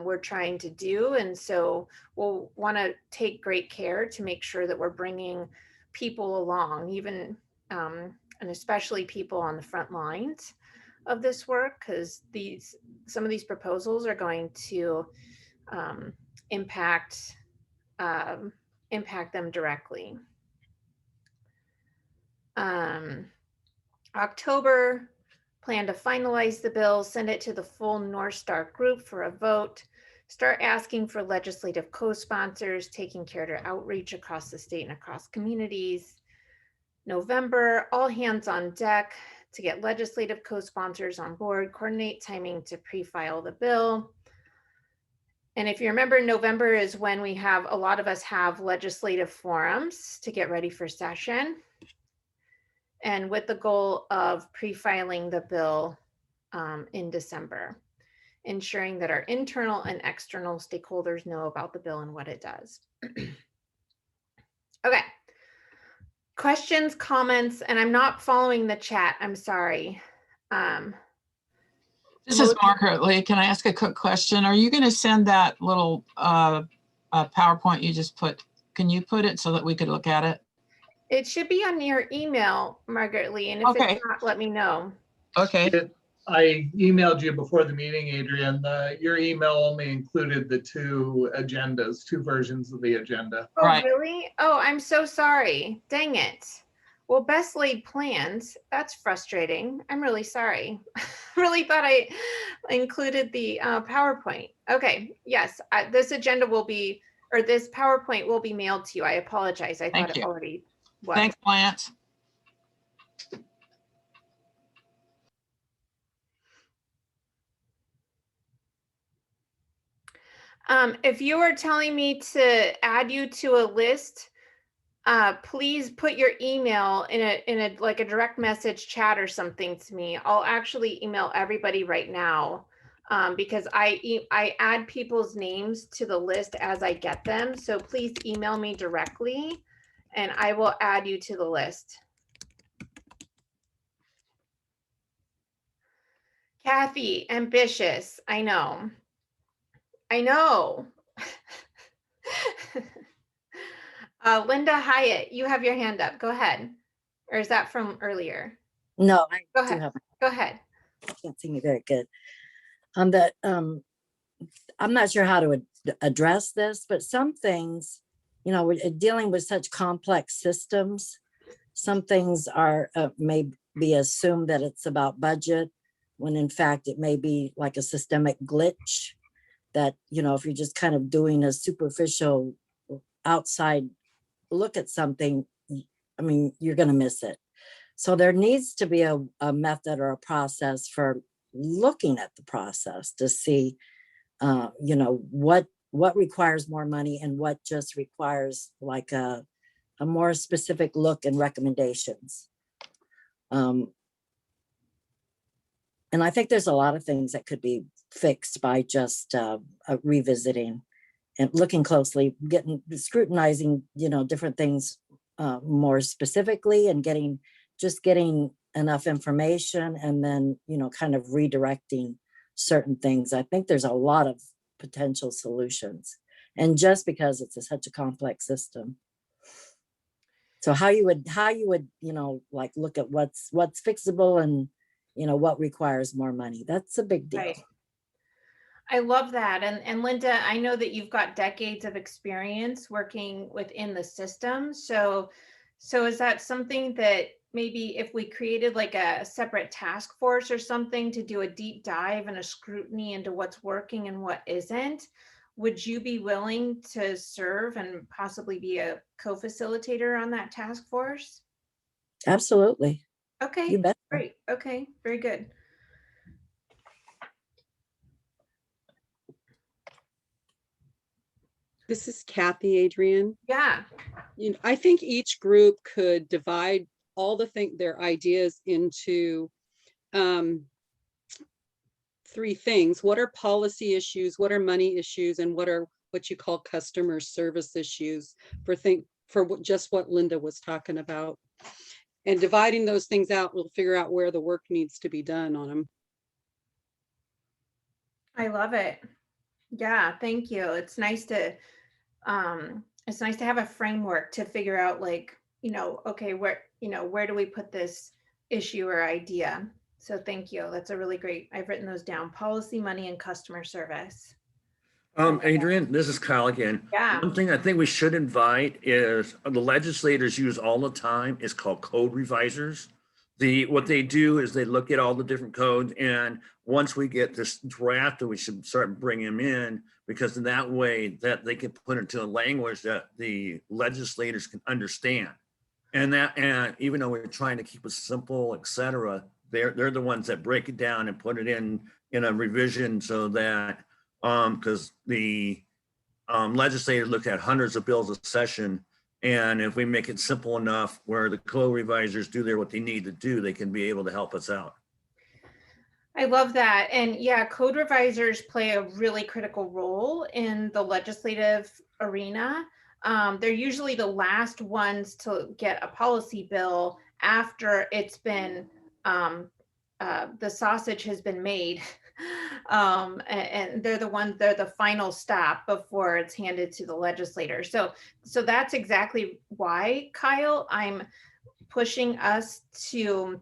we're trying to do. And so we'll want to take great care to make sure that we're bringing people along, even and especially people on the front lines of this work, because some of these proposals are going to impact them directly. October, plan to finalize the bill, send it to the full Northstar group for a vote, start asking for legislative co-sponsors, taking care to outreach across the state and across communities. November, all hands on deck to get legislative co-sponsors on board, coordinate timing to pre-file the bill. And if you remember, November is when a lot of us have legislative forums to get ready for session. And with the goal of pre-filing the bill in December, ensuring that our internal and external stakeholders know about the bill and what it does. Okay. Questions, comments, and I'm not following the chat. I'm sorry. This is Margaret Lee. Can I ask a quick question? Are you going to send that little PowerPoint you just put? Can you put it so that we could look at it? It should be on your email, Margaret Lee, and if it's not, let me know. Okay. I emailed you before the meeting, Adrian. Your email only included the two versions of the agenda. Oh, right. Really? Oh, I'm so sorry. Dang it. Well, best laid plans. That's frustrating. I'm really sorry. Really thought I included the PowerPoint. Okay. Yes, this agenda will be, or this PowerPoint will be mailed to you. I apologize. I thought it already was. Thanks, Lance. If you are telling me to add you to a list, please put your email in a like a direct message chat or something to me. I'll actually email everybody right now because I add people's names to the list as I get them. So please email me directly and I will add you to the list. Kathy, ambitious. I know. I know. Linda Hyatt, you have your hand up. Go ahead. Or is that from earlier? No, I Go do ahead. have. Go ahead. I can't see me very good. I'm not sure how to address this, but some things, you know, we're dealing with such complex systems. Some things are may be assumed that it's about budget, when in fact it may be like a systemic glitch. That, you know, if you're just kind of doing a superficial outside look at something, I mean, you're going to miss it. So there needs to be a method or a process for looking at the process to see, you know, what requires more money and what just requires like a more specific look and recommendations. And I think there's a lot of things that could be fixed by just revisiting and looking closely, scrutinizing, you know, different things more specifically and getting enough information and then, you know, kind of redirecting certain things. I think there's a lot of potential solutions. And just because it's such a complex system. So how you would, like look at what's fixable and, what requires more money. That's a big deal. Right. I love that. And Linda, I know that you've got decades of experience working within the system. So is that something that maybe if we created like a separate task force or something to do a deep dive and a scrutiny into what's working and what isn't, would you be willing to serve and possibly be a co-facilitator on that task force? Absolutely. Okay, You bet. great. Okay, very good. This is Kathy, Adrian. Yeah. I think each group could divide all their ideas into 3 things. What are policy issues? What are money issues? And what are what you call customer service issues for just what Linda was talking about. And dividing those things out, we'll figure out where the work needs to be done on them. I love it. Yeah, thank you. It's nice to have a framework to figure out like, okay, where do we put this issue or idea? So thank you. That's a really great, I've written those down: policy, money, and customer service. Adrian, this is Kyle again. Yeah. One thing I think we should invite is the legislators use all the time is called code revisers. What they do is they look at all the different codes, and once we get this draft, we should start bringing them in, because in that way that they can put it into a language that the legislators can understand. And even though we're trying to keep it simple, etc., they're the ones that break it down and put it in a revision, so that because the legislators look at hundreds of bills a session, and if we make it simple enough where the co-revisers do what they need to do, they can be able to help us out. I love that. And yeah, code revisers play a really critical role in the legislative arena. They're usually the last ones to get a policy bill after it's been, the sausage has been made. And they're the final stop before it's handed to the legislator. So that's exactly why, Kyle, I'm pushing us to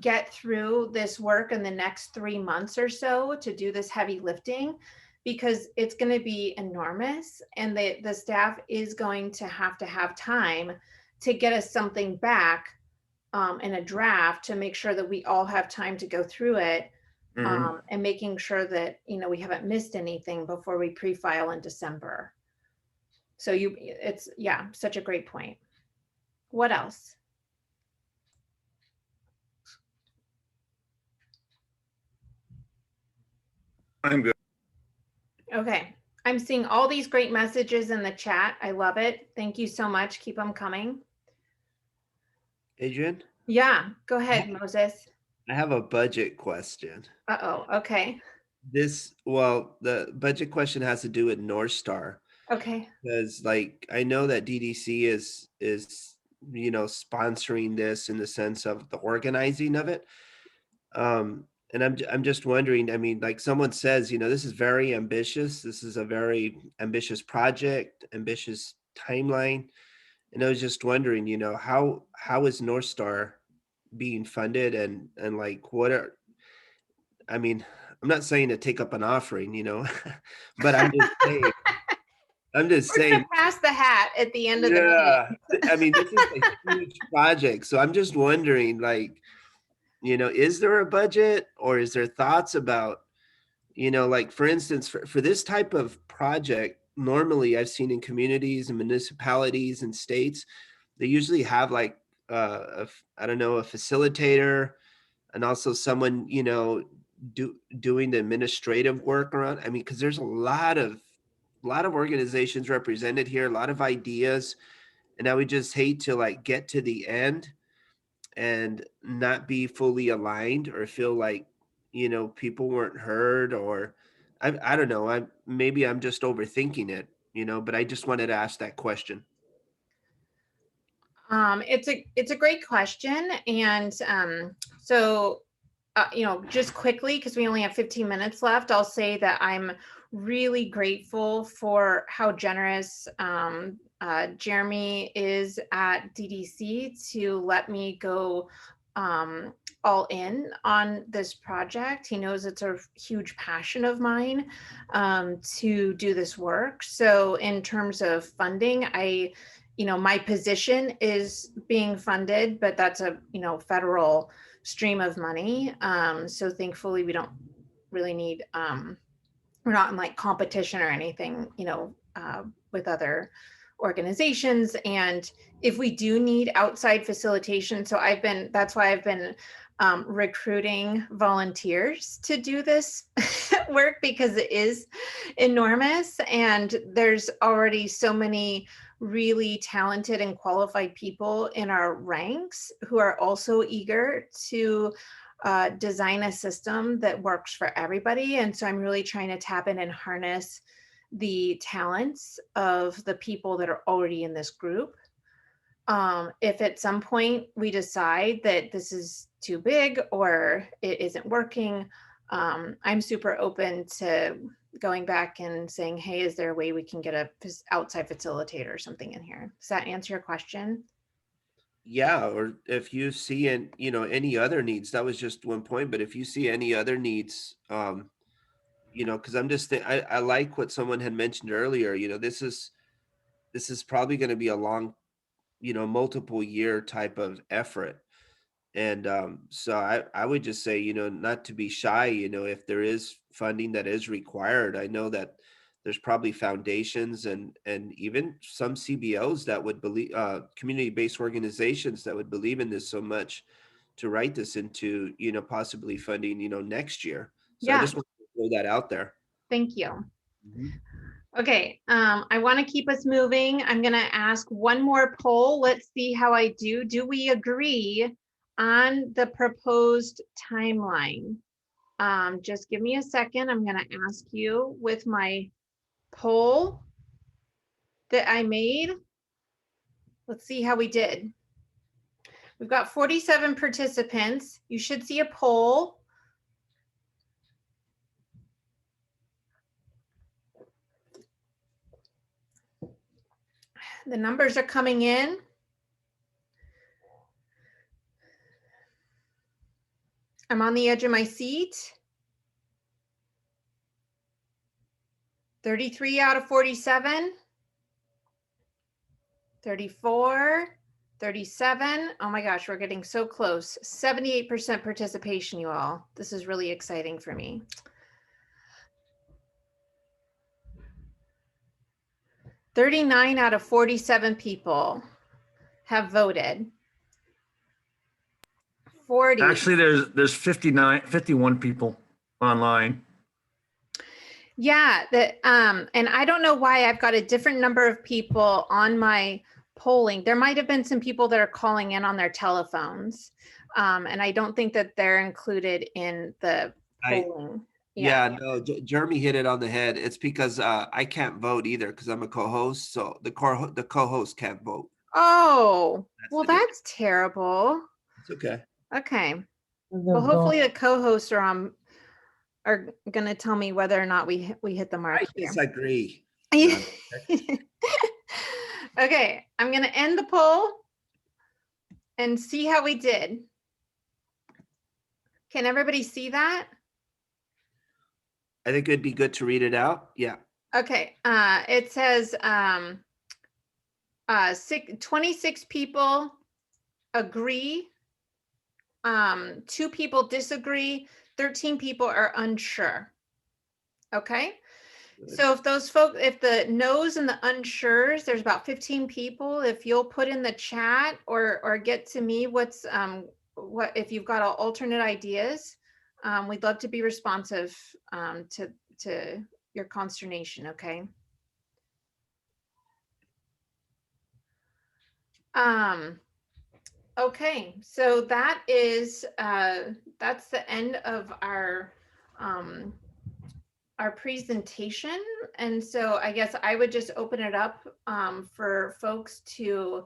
get through this work in the next 3 months or so, to do this heavy lifting, because it's going to be enormous, and the staff is going to have time to get us something back in a draft, to make sure that we all have time to go through it. And making sure that we haven't missed anything before we pre-file in December. So it's such a great point. What else? I'm good. Okay, I'm seeing all these great messages in the chat. I love it. Thank you so much. Keep them coming. Adrian? Yeah, go ahead, Moses. I have a budget question. Uh-oh, okay. The budget question has to do with Northstar. Okay. Because I know that DDC is sponsoring this in the sense of the organizing of it. And I'm just wondering, I mean, like someone says, this is very ambitious. This is a very ambitious project, ambitious timeline. And I was just wondering, how is Northstar being funded, and like I'm not saying to take up an offering, but I'm just saying. We're gonna pass the hat at the end of the meeting. I mean, this is a huge project. So I'm just wondering, is there a budget, or is there thoughts about, for instance, for this type of project, normally I've seen in communities and municipalities and states, they usually have a facilitator, and also someone, doing the administrative work around. I mean, because there's a lot of organizations represented here, a lot of ideas, and I would just hate to get to the end and not be fully aligned, or feel like, people weren't heard, or I don't know. Maybe I'm just overthinking it, but I just wanted to ask that question. It's a great question. And just quickly, because we only have 15 minutes left, I'll say that I'm really grateful for how generous Jeremy is at DDC to let me go all in on this project. He knows it's a huge passion of mine to do this work. So in terms of funding, my position is being funded, but that's a, federal stream of money. So thankfully we don't really need, we're not in like competition or anything, with other organizations. And if we do need outside facilitation, so that's why I've been recruiting volunteers to do this work, because it is enormous. And there's already so many really talented and qualified people in our ranks who are also eager to design a system that works for everybody. And so I'm really trying to tap in and harness the talents of the people that are already in this group. If at some point we decide that this is too big or it isn't working, I'm super open to going back and saying, hey, is there a way we can get a outside facilitator or something in here? Does that answer your question? Yeah, or if you see any other needs, that was just one point, but if you see any other needs, because I like what someone had mentioned earlier, this is probably going to be a long, multiple year type of effort. And so I would just say, not to be shy, if there is funding that is required. I know that there's probably foundations and even some CBOs that would believe, community-based organizations that would believe in this so much to write this into, possibly funding, next year. So I just want to throw that out there. Thank you. Okay, I want to keep us moving. I'm going to ask one more poll. Let's see how I do. Do we agree on the proposed timeline? Just give me a second. I'm going to ask you with my poll that I made. Let's see how we did. We've got 47 participants. You should see a poll. The numbers are coming in. I'm on the edge of my seat. 33 out of 47. 34, 37. Oh my gosh, we're getting so close. 78% participation, you all. This is really exciting for me. "39 out of 47 people have voted. 40. Actually, there's 51 people online. Yeah, and I don't know why I've got a different number of people on my polling. There might have been some people that are calling in on their telephones. And I don't think that they're included in the polling. Yeah, no, Jeremy hit it on the head. It's because I can't vote either because I'm a co-host. So the co-host can't vote. Oh, well, that's terrible. It's okay. Okay. Well, hopefully the co-hosts are going to tell me whether or not we hit the mark. I disagree. Okay, I'm going to end the poll and see how we did. Can everybody see that? I think it'd be good to read it out. Yeah. Okay. It says 26 people agree. 2 people disagree. 13 people are unsure. Okay. So if those folks, if the no's and the unsures, there's about 15 people. If you'll put in the chat or get to me what if you've got alternate ideas, we'd love to be responsive to your consternation. Okay. Okay, so that is that's the end of our presentation, and so I guess I would just open it up for folks to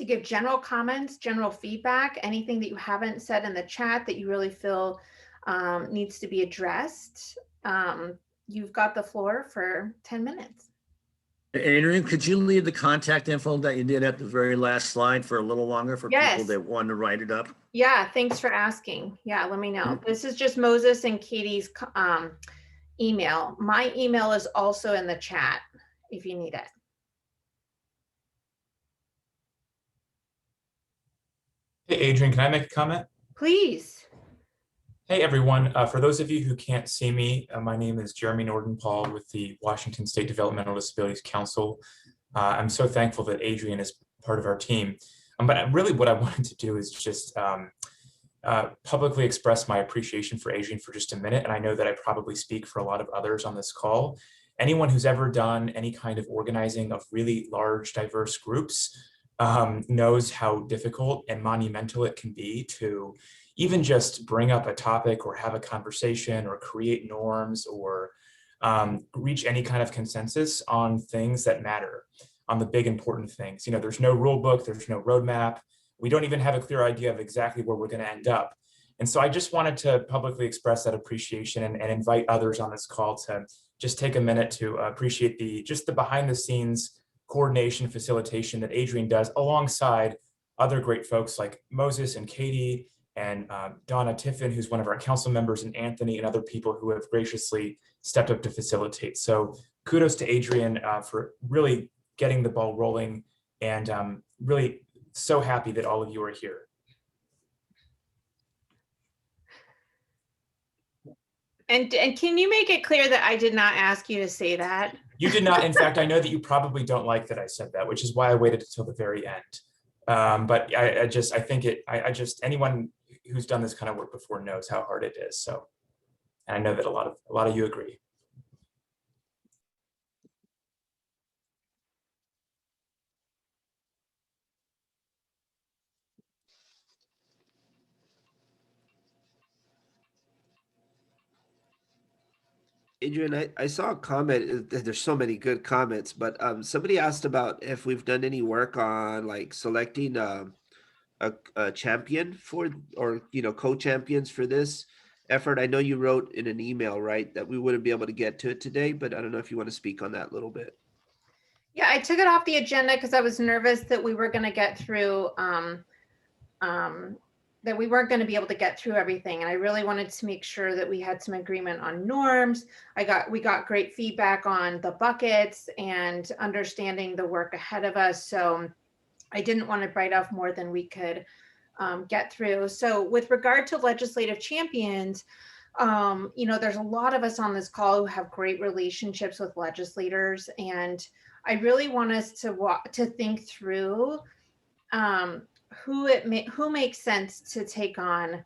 give general comments, general feedback, anything that you haven't said in the chat that you really feel needs to be addressed. You've got the floor for 10 minutes. Adrian, could you leave the contact info that you did at the very last slide for a little longer for people Yes. that want to write it up? Yeah, thanks for asking. Yeah, let me know. Mm. This is just Moses and Katie's email. My email is also in the chat if you need it. Hey, Adrian, can I make a comment? Please. Hey, everyone. For those of you who can't see me, my name is Jeremy Norton-Paul with the Washington State Developmental Disabilities Council. I'm so thankful that Adrian is part of our team. But really what I wanted to do is just publicly express my appreciation for Adrian for just a minute. And I know that I probably speak for a lot of others on this call. Anyone who's ever done any kind of organizing of really large, diverse groups knows how difficult and monumental it can be to even just bring up a topic or have a conversation or create norms or reach any kind of consensus on things that matter, on the big important things. You know, there's no rule book, there's no roadmap. We don't even have a clear idea of exactly where we're going to end up. And so I just wanted to publicly express that appreciation and invite others on this call to just take a minute to appreciate the behind the scenes coordination, facilitation that Adrian does alongside other great folks like Moses and Katie and Donna Tiffin, who's one of our council members, and Anthony and other people who have graciously stepped up to facilitate. So kudos to Adrian for really getting the ball rolling, and really so happy that all of you are here. And can you make it clear that I did not ask you to say that? You did not. In fact, I know that you probably don't like that I said that, which is why I waited until the very end. But I think anyone who's done this kind of work before knows how hard it is. So, and I know that a lot of you agree. Adrian, I saw a comment. There's so many good comments, but somebody asked about if we've done any work on like selecting a champion for, or co-champions for this effort. I know you wrote in an email, right, that we wouldn't be able to get to it today, but I don't know if you want to speak on that a little bit. Yeah, I took it off the agenda because I was nervous that we were going to get through that we weren't going to be able to get through everything. And I really wanted to make sure that we had some agreement on norms. We got great feedback on the buckets and understanding the work ahead of us. So I didn't want to bite off more than we could get through. So with regard to legislative champions, there's a lot of us on this call who have great relationships with legislators. And I really want us to think through who makes sense to take on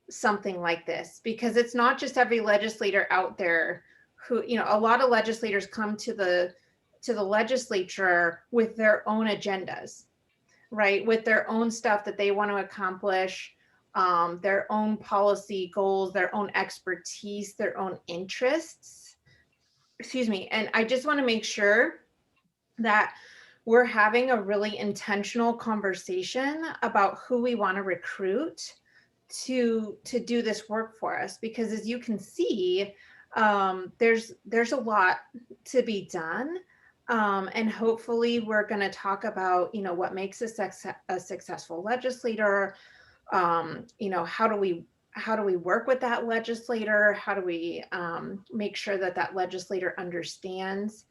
something like this, because it's not just every legislator out there who, a lot of legislators come to the legislature with their own agendas, right? With their own stuff that they want to accomplish, their own policy goals, their own expertise, their own interests. Excuse me. And I just want to make sure that we're having a really intentional conversation about who we want to recruit to do this work for us. Because as you can see, there's a lot to be done. And hopefully we're going to talk about, what makes a successful legislator. How do we work with that legislator? How do we make sure that legislator understands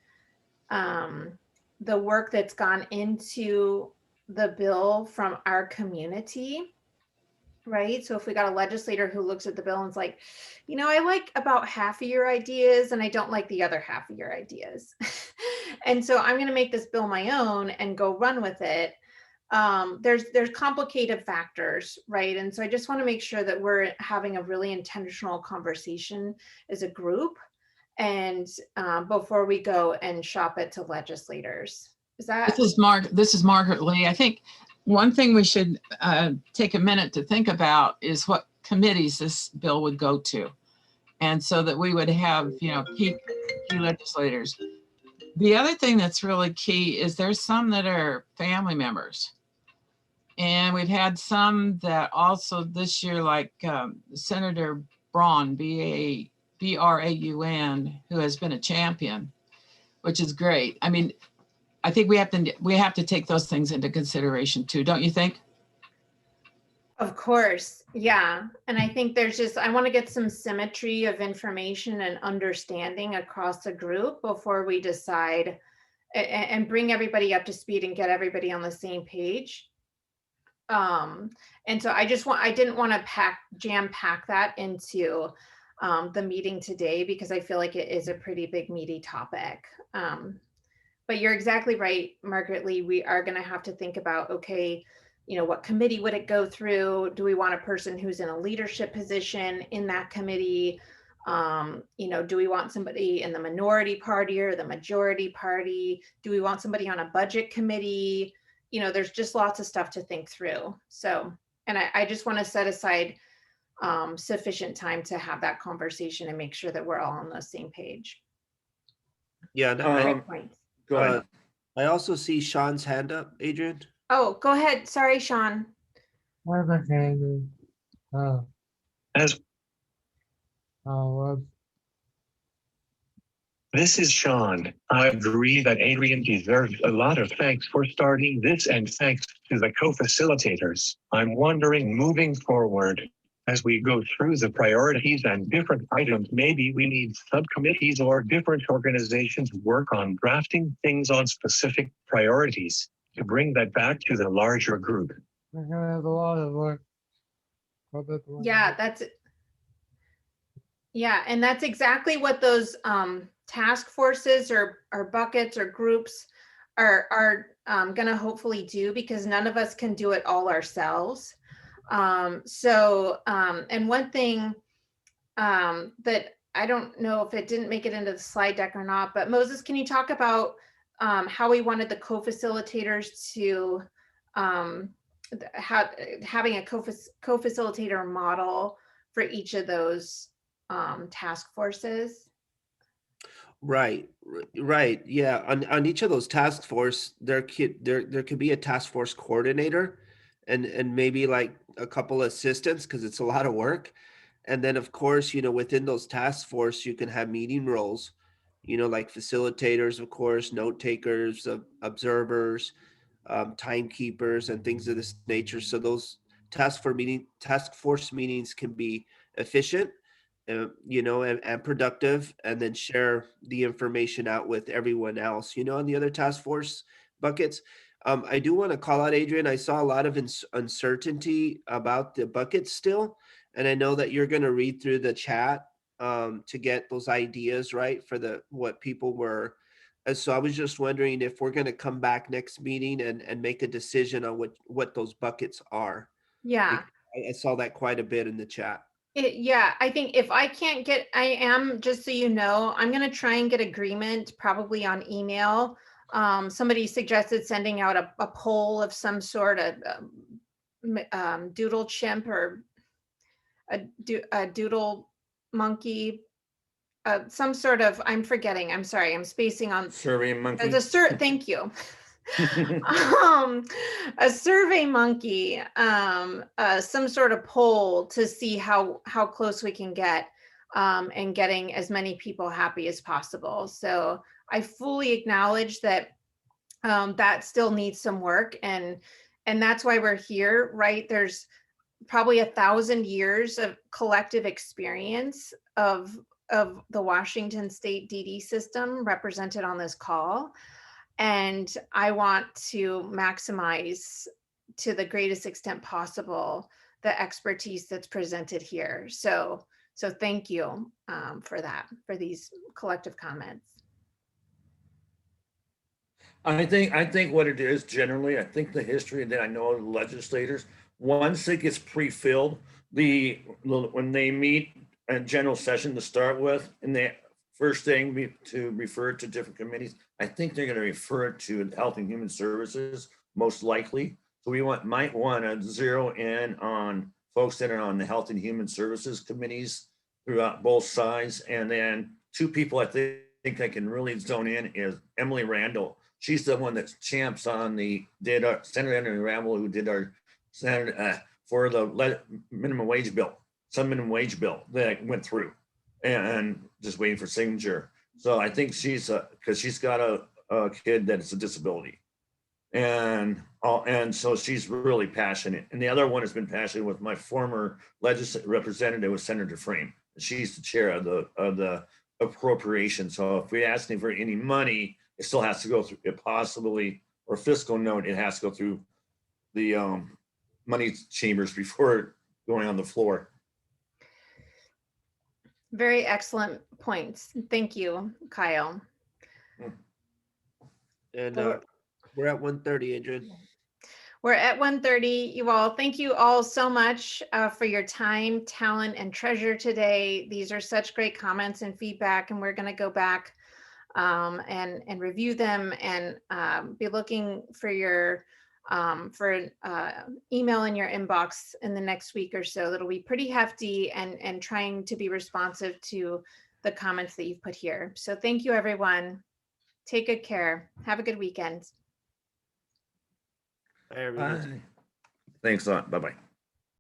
the work that's gone into the bill from our community, right? So if we got a legislator who looks at the bill and is like, I like about half of your ideas and I don't like the other half of your ideas. And so I'm going to make this bill my own and go run with it. There's complicated factors, right? And so I just want to make sure that we're having a really intentional conversation as a group, and before we go and shop it to legislators. This is Margaret Lee. I think one thing we should take a minute to think about is what committees this bill would go to. And so that we would have, key legislators. The other thing that's really key is there's some that are family members. And we've had some that also this year, like Senator Braun, B-R-A-U-N, who has been a champion, which is great. I mean, I think we have to take those things into consideration too, don't you think? Of course, yeah. And I think I want to get some symmetry of information and understanding across the group before we decide and bring everybody up to speed and get everybody on the same page. And so I didn't want to jam pack that into the meeting today, because I feel like it is a pretty big meaty topic. But you're exactly right, Margaret Lee. We are going to have to think about, okay, what committee would it go through? Do we want a person who's in a leadership position in that committee? Do we want somebody in the minority party or the majority party? Do we want somebody on a budget committee? There's just lots of stuff to think through. So, and I just want to set aside sufficient time to have that conversation and make sure that we're all on the same page. Yeah. Go ahead. I also see Sean's hand up, Adrian. Oh, go ahead. Sorry, Sean. This is Sean. I agree that Adrian deserves a lot of thanks for starting this, and thanks to the co-facilitators. I'm wondering, moving forward, as we go through the priorities and different items, maybe we need subcommittees or different organizations work on drafting things on specific priorities to bring that back to the larger group. We're gonna have a lot of work. Yeah, and that's exactly what those task forces or buckets or groups are gonna hopefully do, because none of us can do it all ourselves. And one thing that I don't know if it didn't make it into the slide deck or not, but Moses, can you talk about how we wanted the co-facilitators to having a co-facilitator model for each of those task forces? Right. Yeah. On each of those task force, there could be a task force coordinator and maybe like a couple of assistants, because it's a lot of work. And then of course, within those task force, you can have meeting roles, like facilitators, of course, note takers, observers, timekeepers, and things of this nature. So those task force meetings can be efficient, and productive, and then share the information out with everyone else, on the other task force buckets. I do want to call out, Adrian, I saw a lot of uncertainty about the buckets still. And I know that you're going to read through the chat to get those ideas right for what people were. So I was just wondering if we're going to come back next meeting and make a decision on what those buckets are. Yeah. I saw that quite a bit in the chat. Yeah, I think if I can't get, just so you know, I'm going to try and get agreement probably on email. Somebody suggested sending out a poll of some sort of doodle chimp or a doodle monkey, some sort of, I'm forgetting, I'm sorry, I'm spacing on. Survey monkey. Thank you. A survey monkey, some sort of poll to see how close we can get and getting as many people happy as possible. So I fully acknowledge that that still needs some work, and that's why we're here, right? There's probably 1,000 years of collective experience of the Washington State DD system represented on this call. And I want to maximize to the greatest extent possible the expertise that's presented here. So thank you for that, for these collective comments. I think what it is generally, I think the history that I know of the legislators, once it gets pre-filled, when they meet a general session to start with, and the first thing to refer to different committees, I think they're going to refer it to Health and Human Services, most likely. So we might want to zero in on folks that are on the Health and Human Services committees throughout both sides. And then two people I think I can really zone in is Emily Randall. She's the one that champs on Senator Emily Randall, who did our Senate for the minimum wage bill, some minimum wage bill that went through, and just waiting for signature. So I think she's because she's got a kid that's a disability. And so she's really passionate. And the other one has been passionate with my former legislative representative with Senator Frame. She's the chair of the appropriation. So if we ask for any money, it still has to go through it possibly, or fiscal note, it has to go through the money chambers before going on the floor. Very excellent points. Thank you, Kyle. And we're at 1:30, Adrian. We're at 1:30. You all, thank you all so much for your time, talent, and treasure today. These are such great comments and feedback, and we're going to go back and review them and be looking for your email in your inbox in the next week or so. That'll be pretty hefty and trying to be responsive to the comments that you've put here. So thank you, everyone. Take good care. Have a good weekend. Bye, everyone. Thanks a lot. Bye-bye.